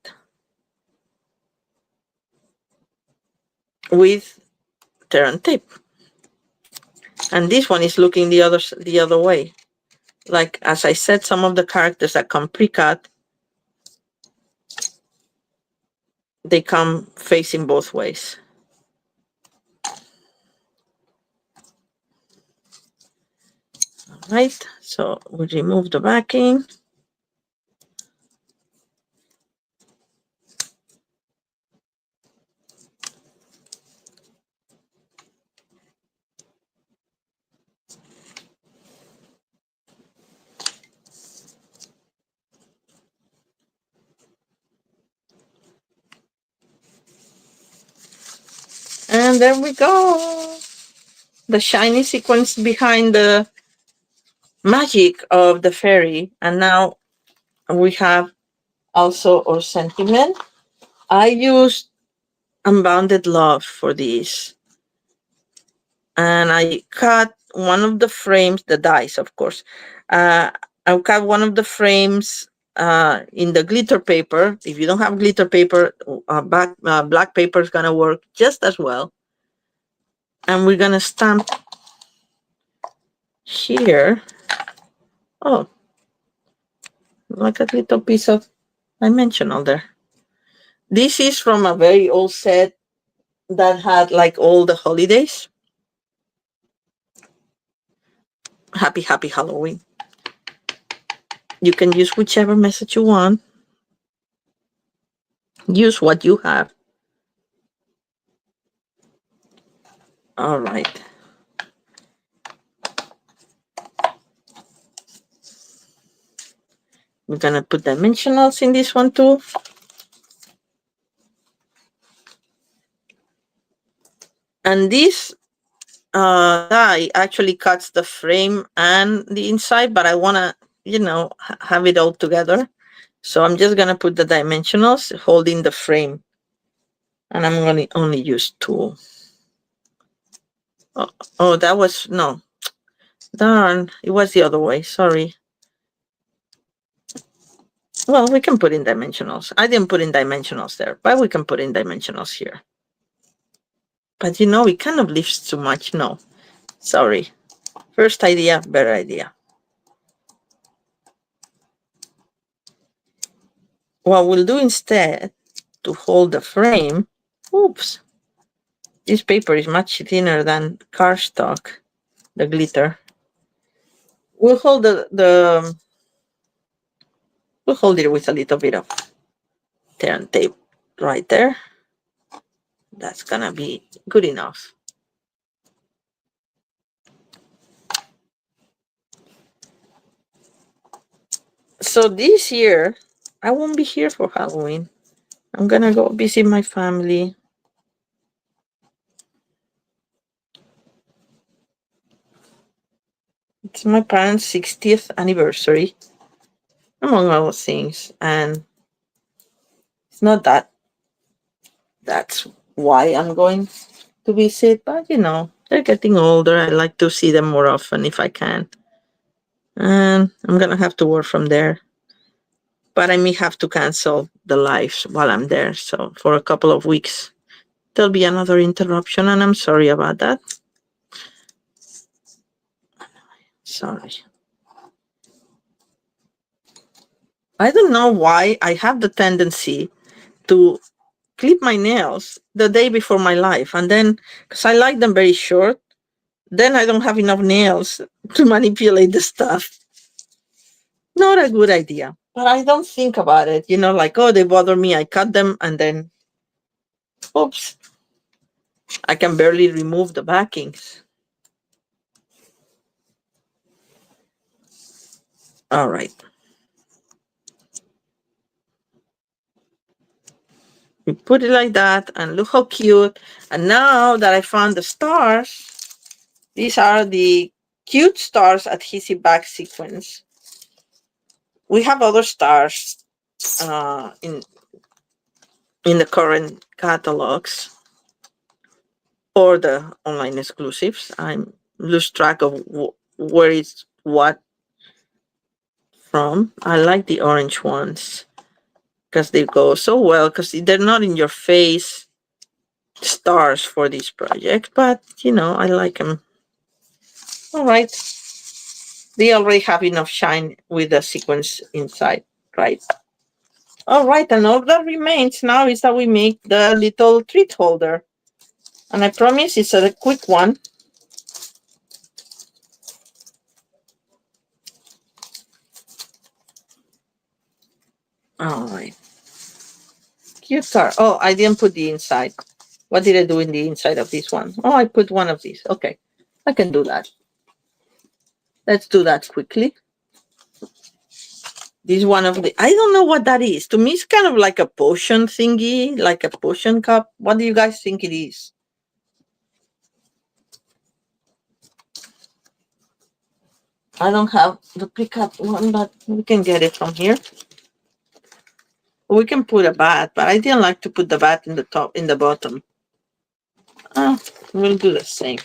with tear and tape. And this one is looking the other way. Like, as I said, some of the characters that come pre-cut, they come facing both ways. All right, so we remove the backing. And there we go. The shiny sequence behind the magic of the fairy. And now we have also our sentiment. I used Unbounded Love for this. And I cut one of the frames, the dies, of course. I cut one of the frames in the glitter paper. If you don't have glitter paper, black paper is gonna work just as well. And we're gonna stamp here. Oh, like a little piece of dimensional there. This is from a very old set that had like all the holidays. Happy Halloween. You can use whichever message you want. Use what you have. All right. We're gonna put dimensionals in this one too. And this die actually cuts the frame and the inside, but I wanna, have it all together. So I'm just gonna put the dimensionals holding the frame. And I'm gonna only use two. Oh, that was, no. Darn, it was the other way. Sorry. Well, we can put in dimensionals. I didn't put in dimensionals there, but we can put in dimensionals here. But it kind of lifts too much. No, sorry. First idea, better idea. What we'll do instead, to hold the frame, oops, this paper is much thinner than cardstock, the glitter. We'll hold we'll hold it with a little bit of tear and tape right there. That's gonna be good enough. So this year, I won't be here for Halloween. I'm gonna go visit my family. It's my parents' 60th anniversary, among other things, and it's not that that's why I'm going to visit, but they're getting older. I like to see them more often if I can. And I'm gonna have to work from there. But I may have to cancel the lives while I'm there. So for a couple of weeks, there'll be another interruption, and I'm sorry about that. Sorry. I don't know why I have the tendency to clip my nails the day before my life, and then because I like them very short, then I don't have enough nails to manipulate the stuff. Not a good idea, but I don't think about it. Like, oh, they bother me. I cut them, and then, oops, I can barely remove the backings. All right. We put it like that, and look how cute. And now that I found the stars, these are the cute stars adhesive back sequence. We have other stars in the current catalogs or the online exclusives. I lose track of where it's what from. I like the orange ones because they go so well, because they're not in your face stars for this project, but I like them. All right. They already have enough shine with the sequence inside, right? All right, and all that remains now is that we make the little treat holder. And I promise it's a quick one. All right. Cute star. Oh, I didn't put the inside. What did I do in the inside of this one? Oh, I put one of these. Okay, I can do that. Let's do that quickly. This one of the, I don't know what that is. To me, it's kind of like a potion thingy, like a potion cup. What do you guys think it is? I don't have the pickup one, but we can get it from here. We can put a bat, but I didn't like to put the bat in the top, in the bottom. We'll do the same.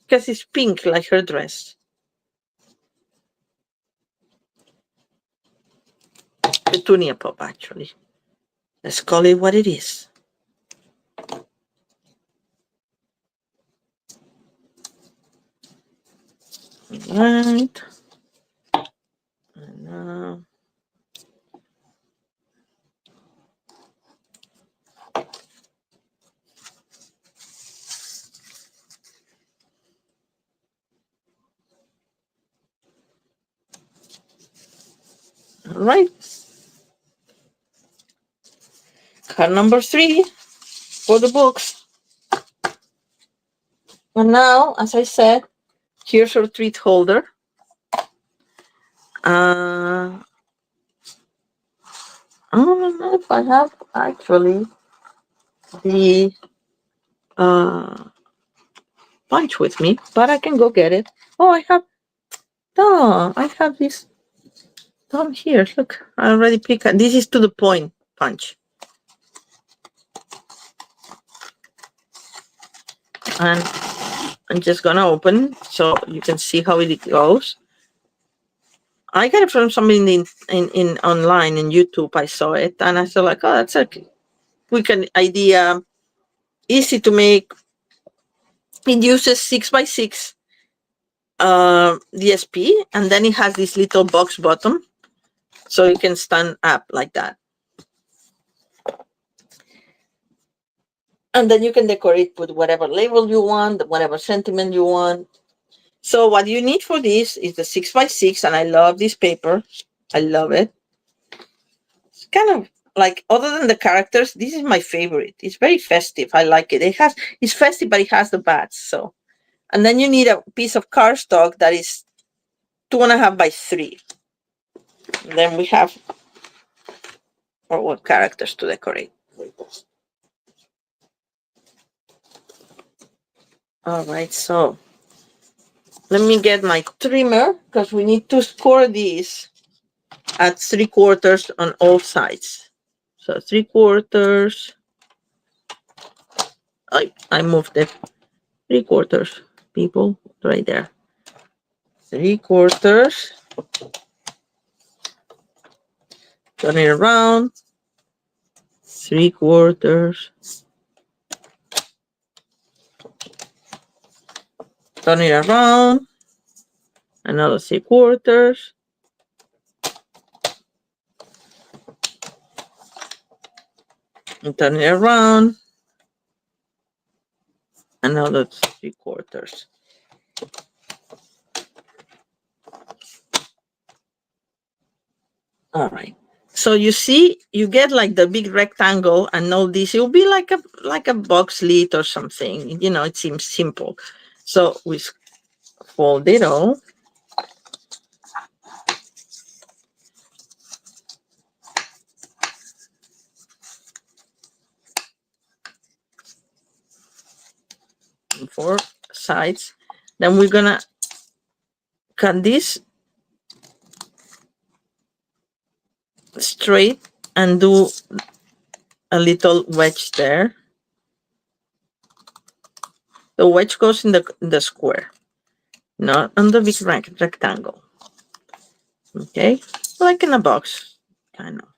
Because it's pink, like her dress. Petunia pop, actually. Let's call it what it is. Right. And now. All right. Card number 3 for the books. And now, as I said, here's our treat holder. I don't know if I have actually the punch with me, but I can go get it. Oh, I have this down here. Look, I already picked it. This is to the point punch. And I'm just gonna open so you can see how it goes. I got it from somebody in online in YouTube. I saw it and I thought like, oh, that's a quick idea, easy to make. It uses 6x6 DSP, and then it has this little box bottom, so you can stand up like that. And then you can decorate with whatever label you want, whatever sentiment you want. So what you need for this is the 6x6, and I love this paper. I love it. It's kind of like, other than the characters, this is my favorite. It's very festive. I like it. It's festive, but it has the bats. So, and then you need a piece of cardstock that is 2.5 by 3. And then we have our characters to decorate. All right, so let me get my trimmer because we need to score these at 3/4 on all sides. So 3/4. I moved it. 3/4, people, right there. 3/4. Turn it around. 3/4. Turn it around. Another 3/4. And turn it around. Another 3/4. All right. So you see, you get like the big rectangle, and all this, it will be like a box lid or something. You know, it seems simple. So we fold it all. On 4 sides. Then we're gonna cut this straight and do a little wedge there. The wedge goes in the square, not on the big rectangle. Okay, like in a box, kind of.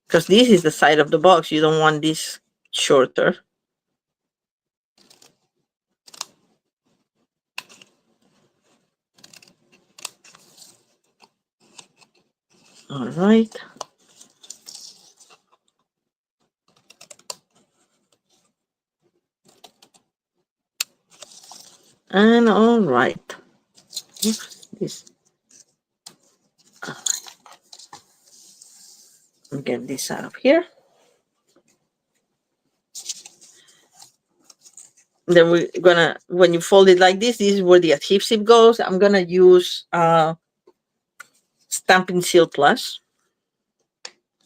Because this is the side of the box. You don't want this shorter. All right. And all right. Oops, this. All right. Get this out of here. Then we're gonna, when you fold it like this is where the adhesive goes. I'm gonna use Stampin' Seal Plus,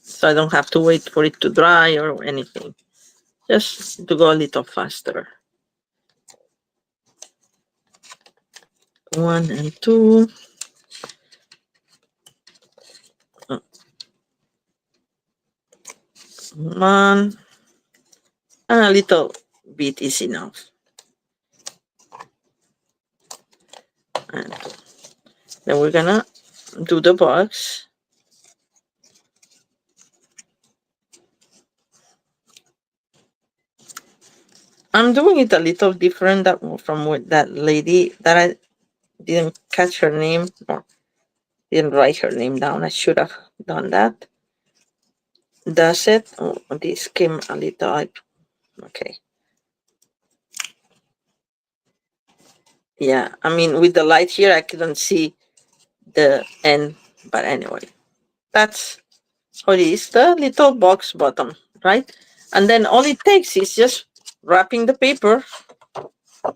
so I don't have to wait for it to dry or anything. Just to go a little faster. 1 and 2. One. And a little bit is enough. And then we're gonna do the box. I'm doing it a little different from with that lady that I didn't catch her name or didn't write her name down. I should have done that. Does it? Oh, this came a little. Okay. Yeah, I mean, with the light here, I couldn't see the end, but anyway, that's how it is, the little box bottom, right? And then all it takes is just wrapping the paper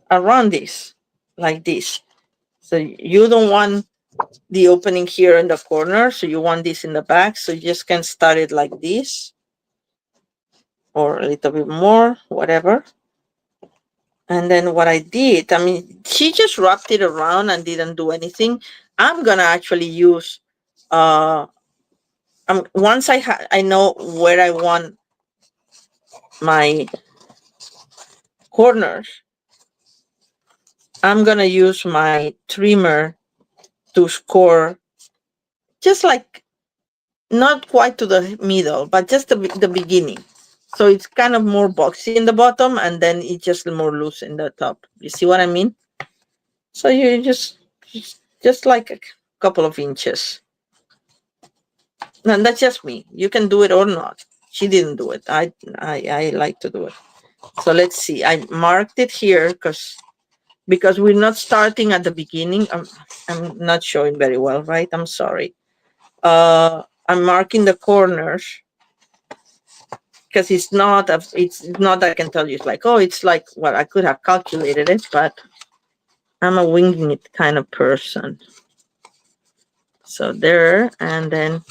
around this, like this. So you don't want the opening here in the corner, so you want this in the back, so you just can start it like this, or a little bit more, whatever. And then what I did, I mean, she just wrapped it around and didn't do anything. I'm gonna actually use, once I know where I want my corners, I'm gonna use my trimmer to score just like not quite to the middle, but just the beginning. So it's kind of more boxy in the bottom and then it's just more loose in the top. You see what I mean? So you just like a couple of inches. And that's just me. You can do it or not. She didn't do it. I like to do it. So let's see. I marked it here because we're not starting at the beginning. I'm not showing very well, right? I'm sorry. I'm marking the corners because it's not I can tell you it's like, oh, it's like, well, I could have calculated it, but I'm a winging it kind of person. So there, and then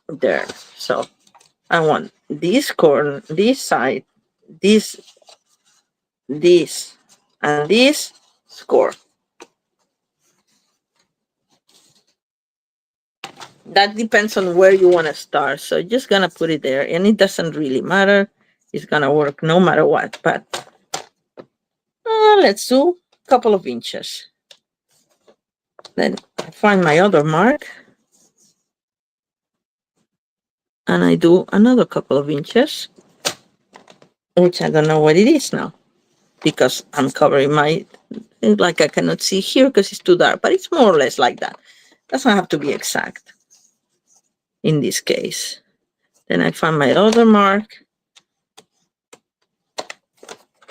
there. So I want this corner, this side, this, and this score. That depends on where you want to start. So just gonna put it there, and it doesn't really matter. It's gonna work no matter what. But let's do a couple of inches. Then I find my other mark, and I do another couple of inches, which I don't know what it is now because I'm covering my, like I cannot see here because it's too dark, but it's more or less like that. Doesn't have to be exact in this case. Then I find my other mark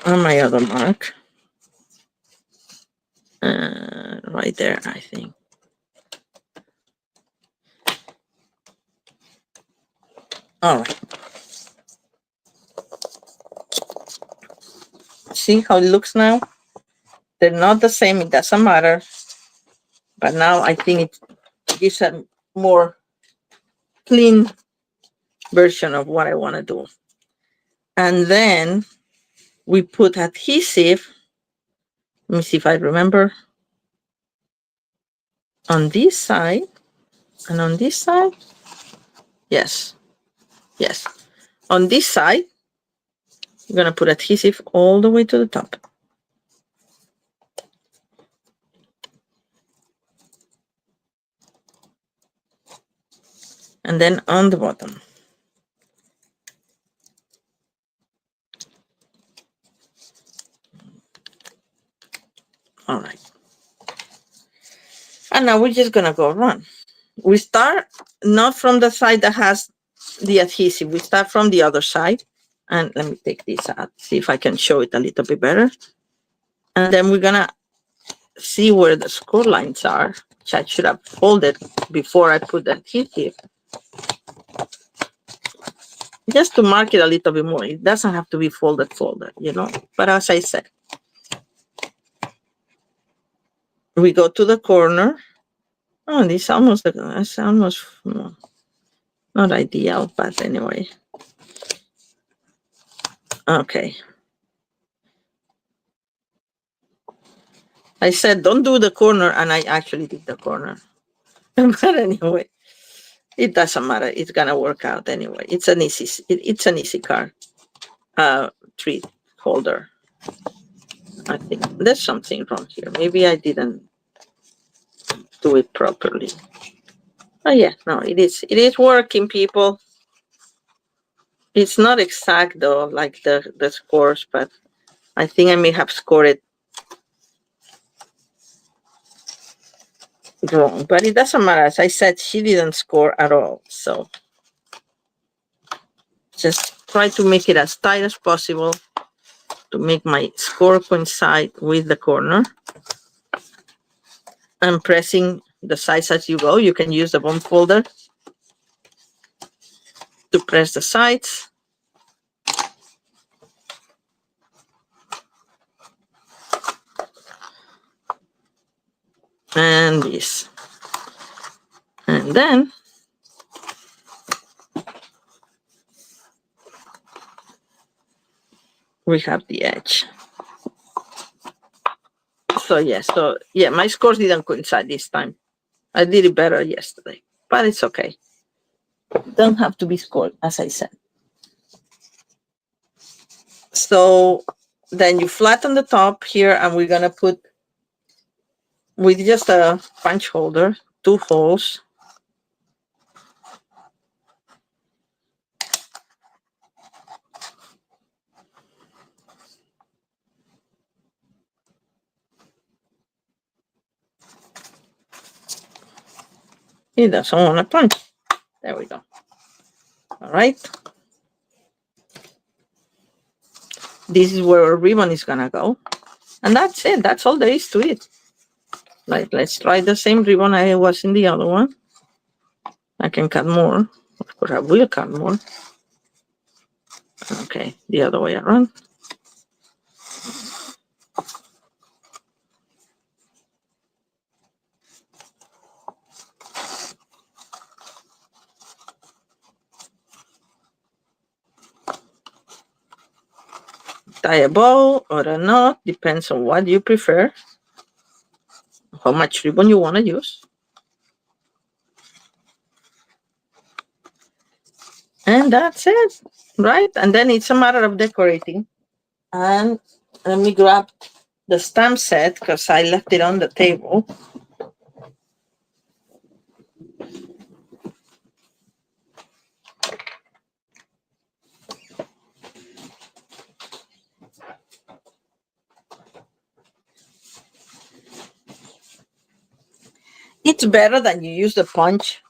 and my other mark. Right there, I think. All right. See how it looks now? They're not the same. It doesn't matter. But now I think it gives a more clean version of what I want to do. And then we put adhesive. Let me see if I remember. On this side and on this side. Yes. Yes. On this side, you're going to put adhesive all the way to the top. And then on the bottom. All right. And now we're just going to go run. We start not from the side that has the adhesive. We start from the other side. And let me take this out, see if I can show it a little bit better. And then we're going to see where the score lines are, which I should have folded before I put the adhesive. Just to mark it a little bit more. It doesn't have to be folded, you know. But as I said, we go to the corner. Oh, this almost, it's almost not ideal, but anyway. Okay. I said, don't do the corner, and I actually did the corner. But anyway, it doesn't matter. It's gonna work out anyway. It's an easy card. Treat holder. I think there's something wrong here. Maybe I didn't do it properly. Oh yeah, no, it is working, people. It's not exact though, like the scores, but I think I may have scored it wrong. But it doesn't matter. As I said, she didn't score at all. So just try to make it as tight as possible to make my score coincide with the corner. I'm pressing the sides as you go. You can use the bone folder to press the sides. And this. And then we have the edge. So yeah, my scores didn't coincide this time. I did it better yesterday, but it's okay. Don't have to be scored, as I said. So then you flatten the top here, and we're gonna put with just a punch holder 2 holes. He doesn't want to punch. There we go. All right. This is where our ribbon is gonna go. And that's it. That's all there is to it. Like, let's try the same ribbon I was in the other one. I can cut more. Of course, I will cut more. Okay, the other way around. Tie a bow or a knot, depends on what you prefer, how much ribbon you want to use. And that's it, right? And then it's a matter of decorating. And let me grab the stamp set because I left it on the table. It's better that you use the punch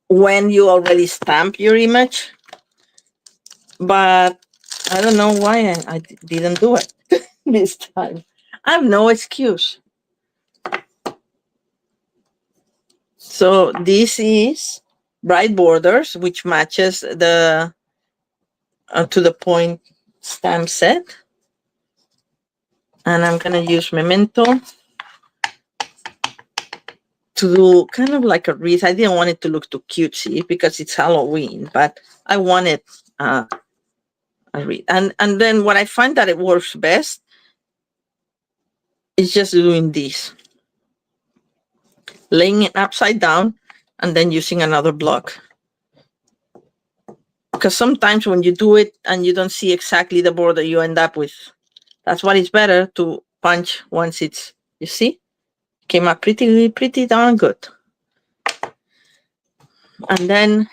when you already stamp your image, but I don't know why I didn't do it this time. I have no excuse. So this is Bright Borders, which matches the to the point stamp set. And I'm going to use Memento to do kind of like a wreath. I didn't want it to look too cutesy because it's Halloween, but I wanted a wreath. And then what I find that it works best is just doing this. Laying it upside down and then using another block. Because sometimes when you do it and you don't see exactly the border you end up with, that's why it's better to punch once it's, you see, came up pretty darn good. And then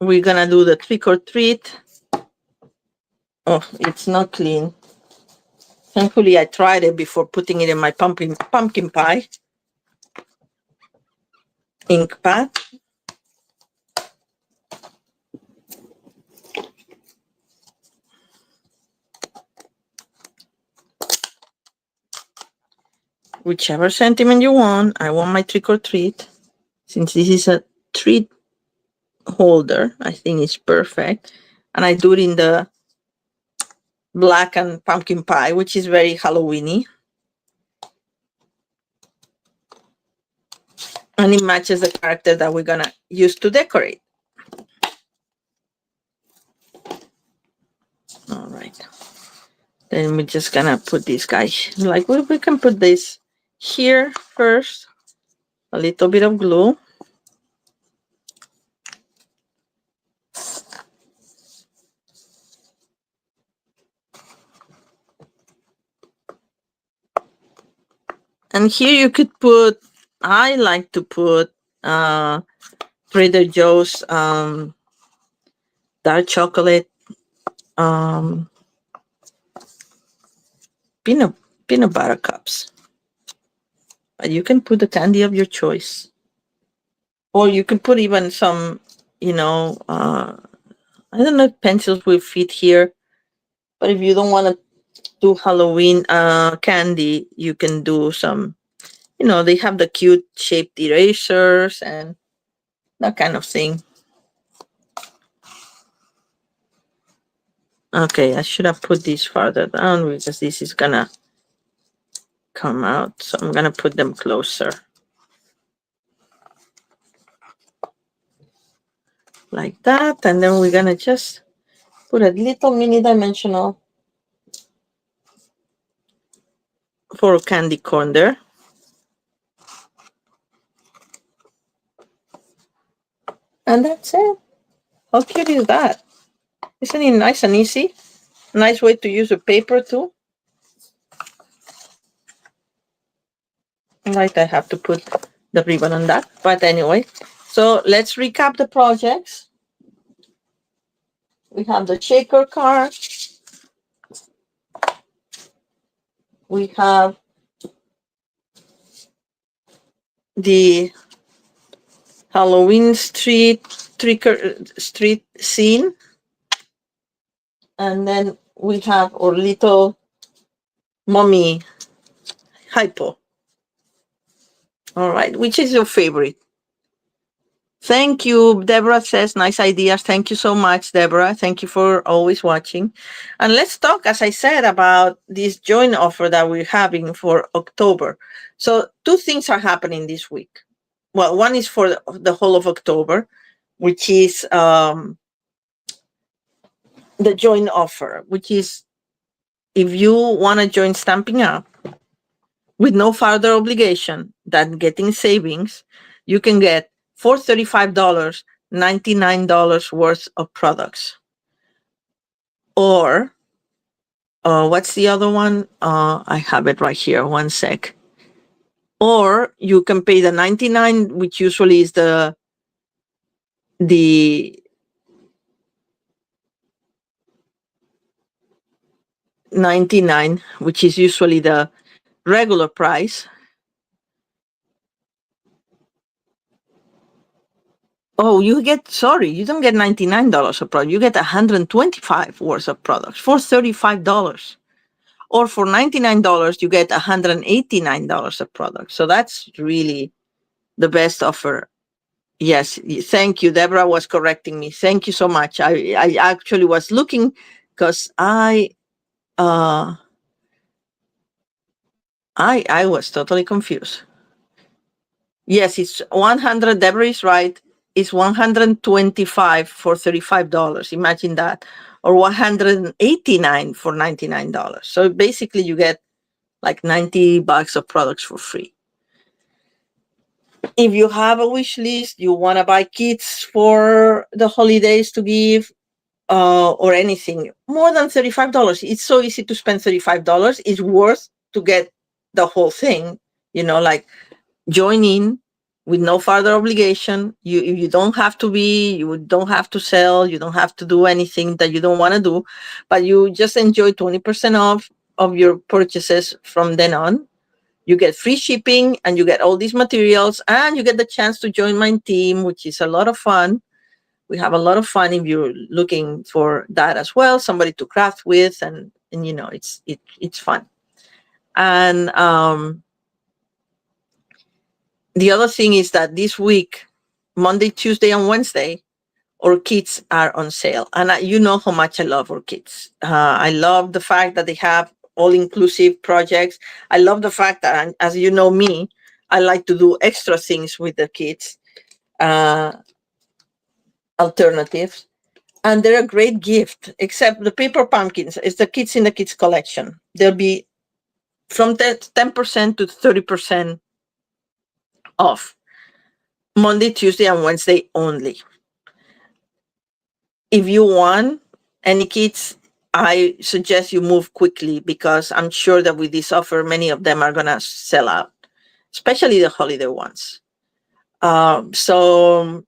we're gonna do the trick or treat. Oh, it's not clean. Thankfully, I tried it before putting it in my pumpkin pie ink pad. Whichever sentiment you want. I want my trick or treat. Since this is a treat holder, I think it's perfect. And I do it in the black and pumpkin pie, which is very Halloweeny. And it matches the character that we're gonna use to decorate. All right. Then we're just gonna put this guy, like we can put this here first. A little bit of glue. And here you could put, I like to put Trader Joe's dark chocolate peanut butter cups. But you can put the candy of your choice. Or you can put even some, you know, I don't know if pencils will fit here. But if you don't want to do Halloween candy, you can do some, you know, they have the cute shaped erasers and that kind of thing. Okay, I should have put this farther down because this is gonna come out. So I'm gonna put them closer. Like that. And then we're gonna just put a little mini dimensional for candy corn there. And that's it. How cute is that? Isn't it nice and easy? Nice way to use a paper too. Right, I have to put the ribbon on that. But anyway, so let's recap the projects. We have the shaker card. We have the Halloween street scene. And then we have our little mommy hypo. All right, which is your favorite? Thank you. Deborah says, nice ideas. Thank you so much, Deborah. Thank you for always watching. And let's talk, as I said, about this joint offer that we're having for October. So two things are happening this week. Well, one is for the whole of October, which is the joint offer, which is if you want to join Stamping Up with no further obligation than getting savings, you can get for $35, $99 worth of products. Or, what's the other one? I have it right here, one sec. Or you can pay the $99, which usually is the $99, which is usually the regular price. Oh, you don't get $99 of product. You get $125 worth of products for $35. Or for $99, you get $189 of products. So that's really the best offer. Yes, thank you. Deborah was correcting me. Thank you so much. I actually was looking because I was totally confused. Yes, it's 100. Deborah is right. It's 125 for $35. Imagine that. Or 189 for $99. So basically you get like $90 of products for free. If you have a wish list, you want to buy kits for the holidays to give, or anything, more than $35. It's so easy to spend $35. It's worth to get the whole thing, like join in with no further obligation. You don't have to you don't have to sell, you don't have to do anything that you don't want to do, but you just enjoy 20% off of your purchases from then on. You get free shipping and you get all these materials and you get the chance to join my team, which is a lot of fun. We have a lot of fun if you're looking for that as well, somebody to craft with, and it's fun. And the other thing is that this week, Monday, Tuesday, and Wednesday, our kits are on sale. And you know how much I love our kits. I love the fact that they have all-inclusive projects. I love the fact that, as you know me, I like to do extra things with the kits, alternatives. And they're a great gift, except the paper pumpkins. It's the kits in the kids collection. They'll be from 10% to 30% off. Monday, Tuesday, and Wednesday only. If you want any kits, I suggest you move quickly because I'm sure that with this offer, many of them are going to sell out, especially the holiday ones. So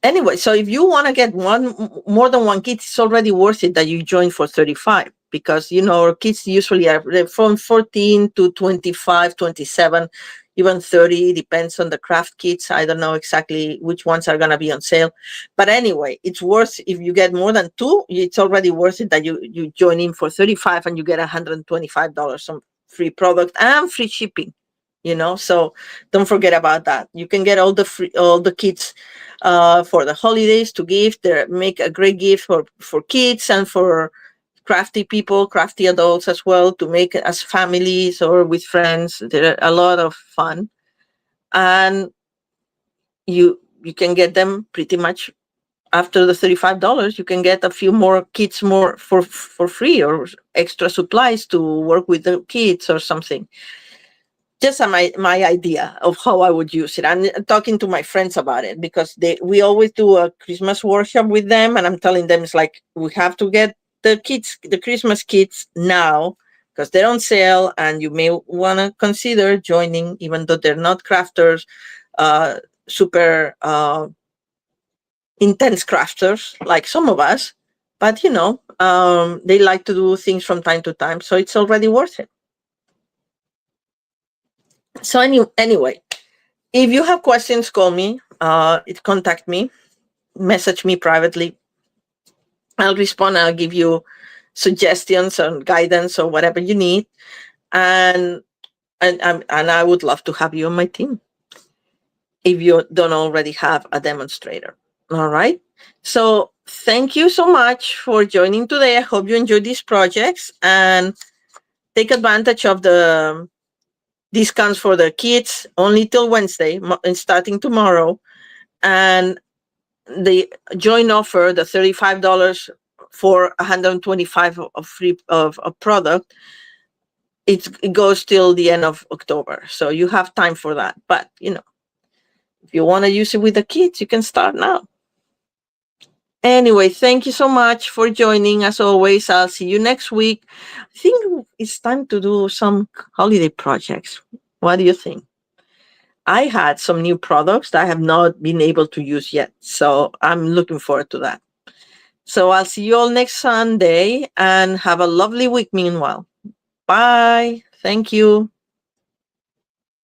anyway, so if you want to get more than one kit, it's already worth it that you join for $35 because, our kits usually are from 14 to 25, 27, even 30, depends on the craft kits. I don't know exactly which ones are going to be on sale. But anyway, it's worth, if you get more than two, it's already worth it that you join in for $35 and you get $125 on free product and free shipping, so don't forget about that. You can get all the kits for the holidays to gift. They make a great gift for kids and for crafty people, crafty adults as well, to make as families or with friends. They're a lot of fun. And you can get them pretty much after the $35. You can get a few more kits more for free, or extra supplies to work with the kids or something. Just my idea of how I would use it. I'm talking to my friends about it because we always do a Christmas workshop with them, and I'm telling them it's like we have to get the Christmas kits now because they're on sale, and you may want to consider joining, even though they're not crafters, super intense crafters like some of us, but they like to do things from time to time, so it's already worth it. So anyway, if you have questions, call me, contact me, message me privately. I'll respond. I'll give you suggestions and guidance or whatever you need, and and I would love to have you on my team if you don't already have a demonstrator. All right. So thank you so much for joining today. I hope you enjoyed these projects and take advantage of the discounts for the kids only till Wednesday and starting tomorrow. And the joint offer, the $35 for 125 of free of a product, it goes till the end of October. So you have time for that. But if you want to use it with the kids, you can start now. Anyway, thank you so much for joining. As always, I'll see you next week. I think it's time to do some holiday projects. What do you think? I had some new products that I have not been able to use yet, so I'm looking forward to that. So I'll see you all next Sunday, and have a lovely week meanwhile. Bye. Thank you.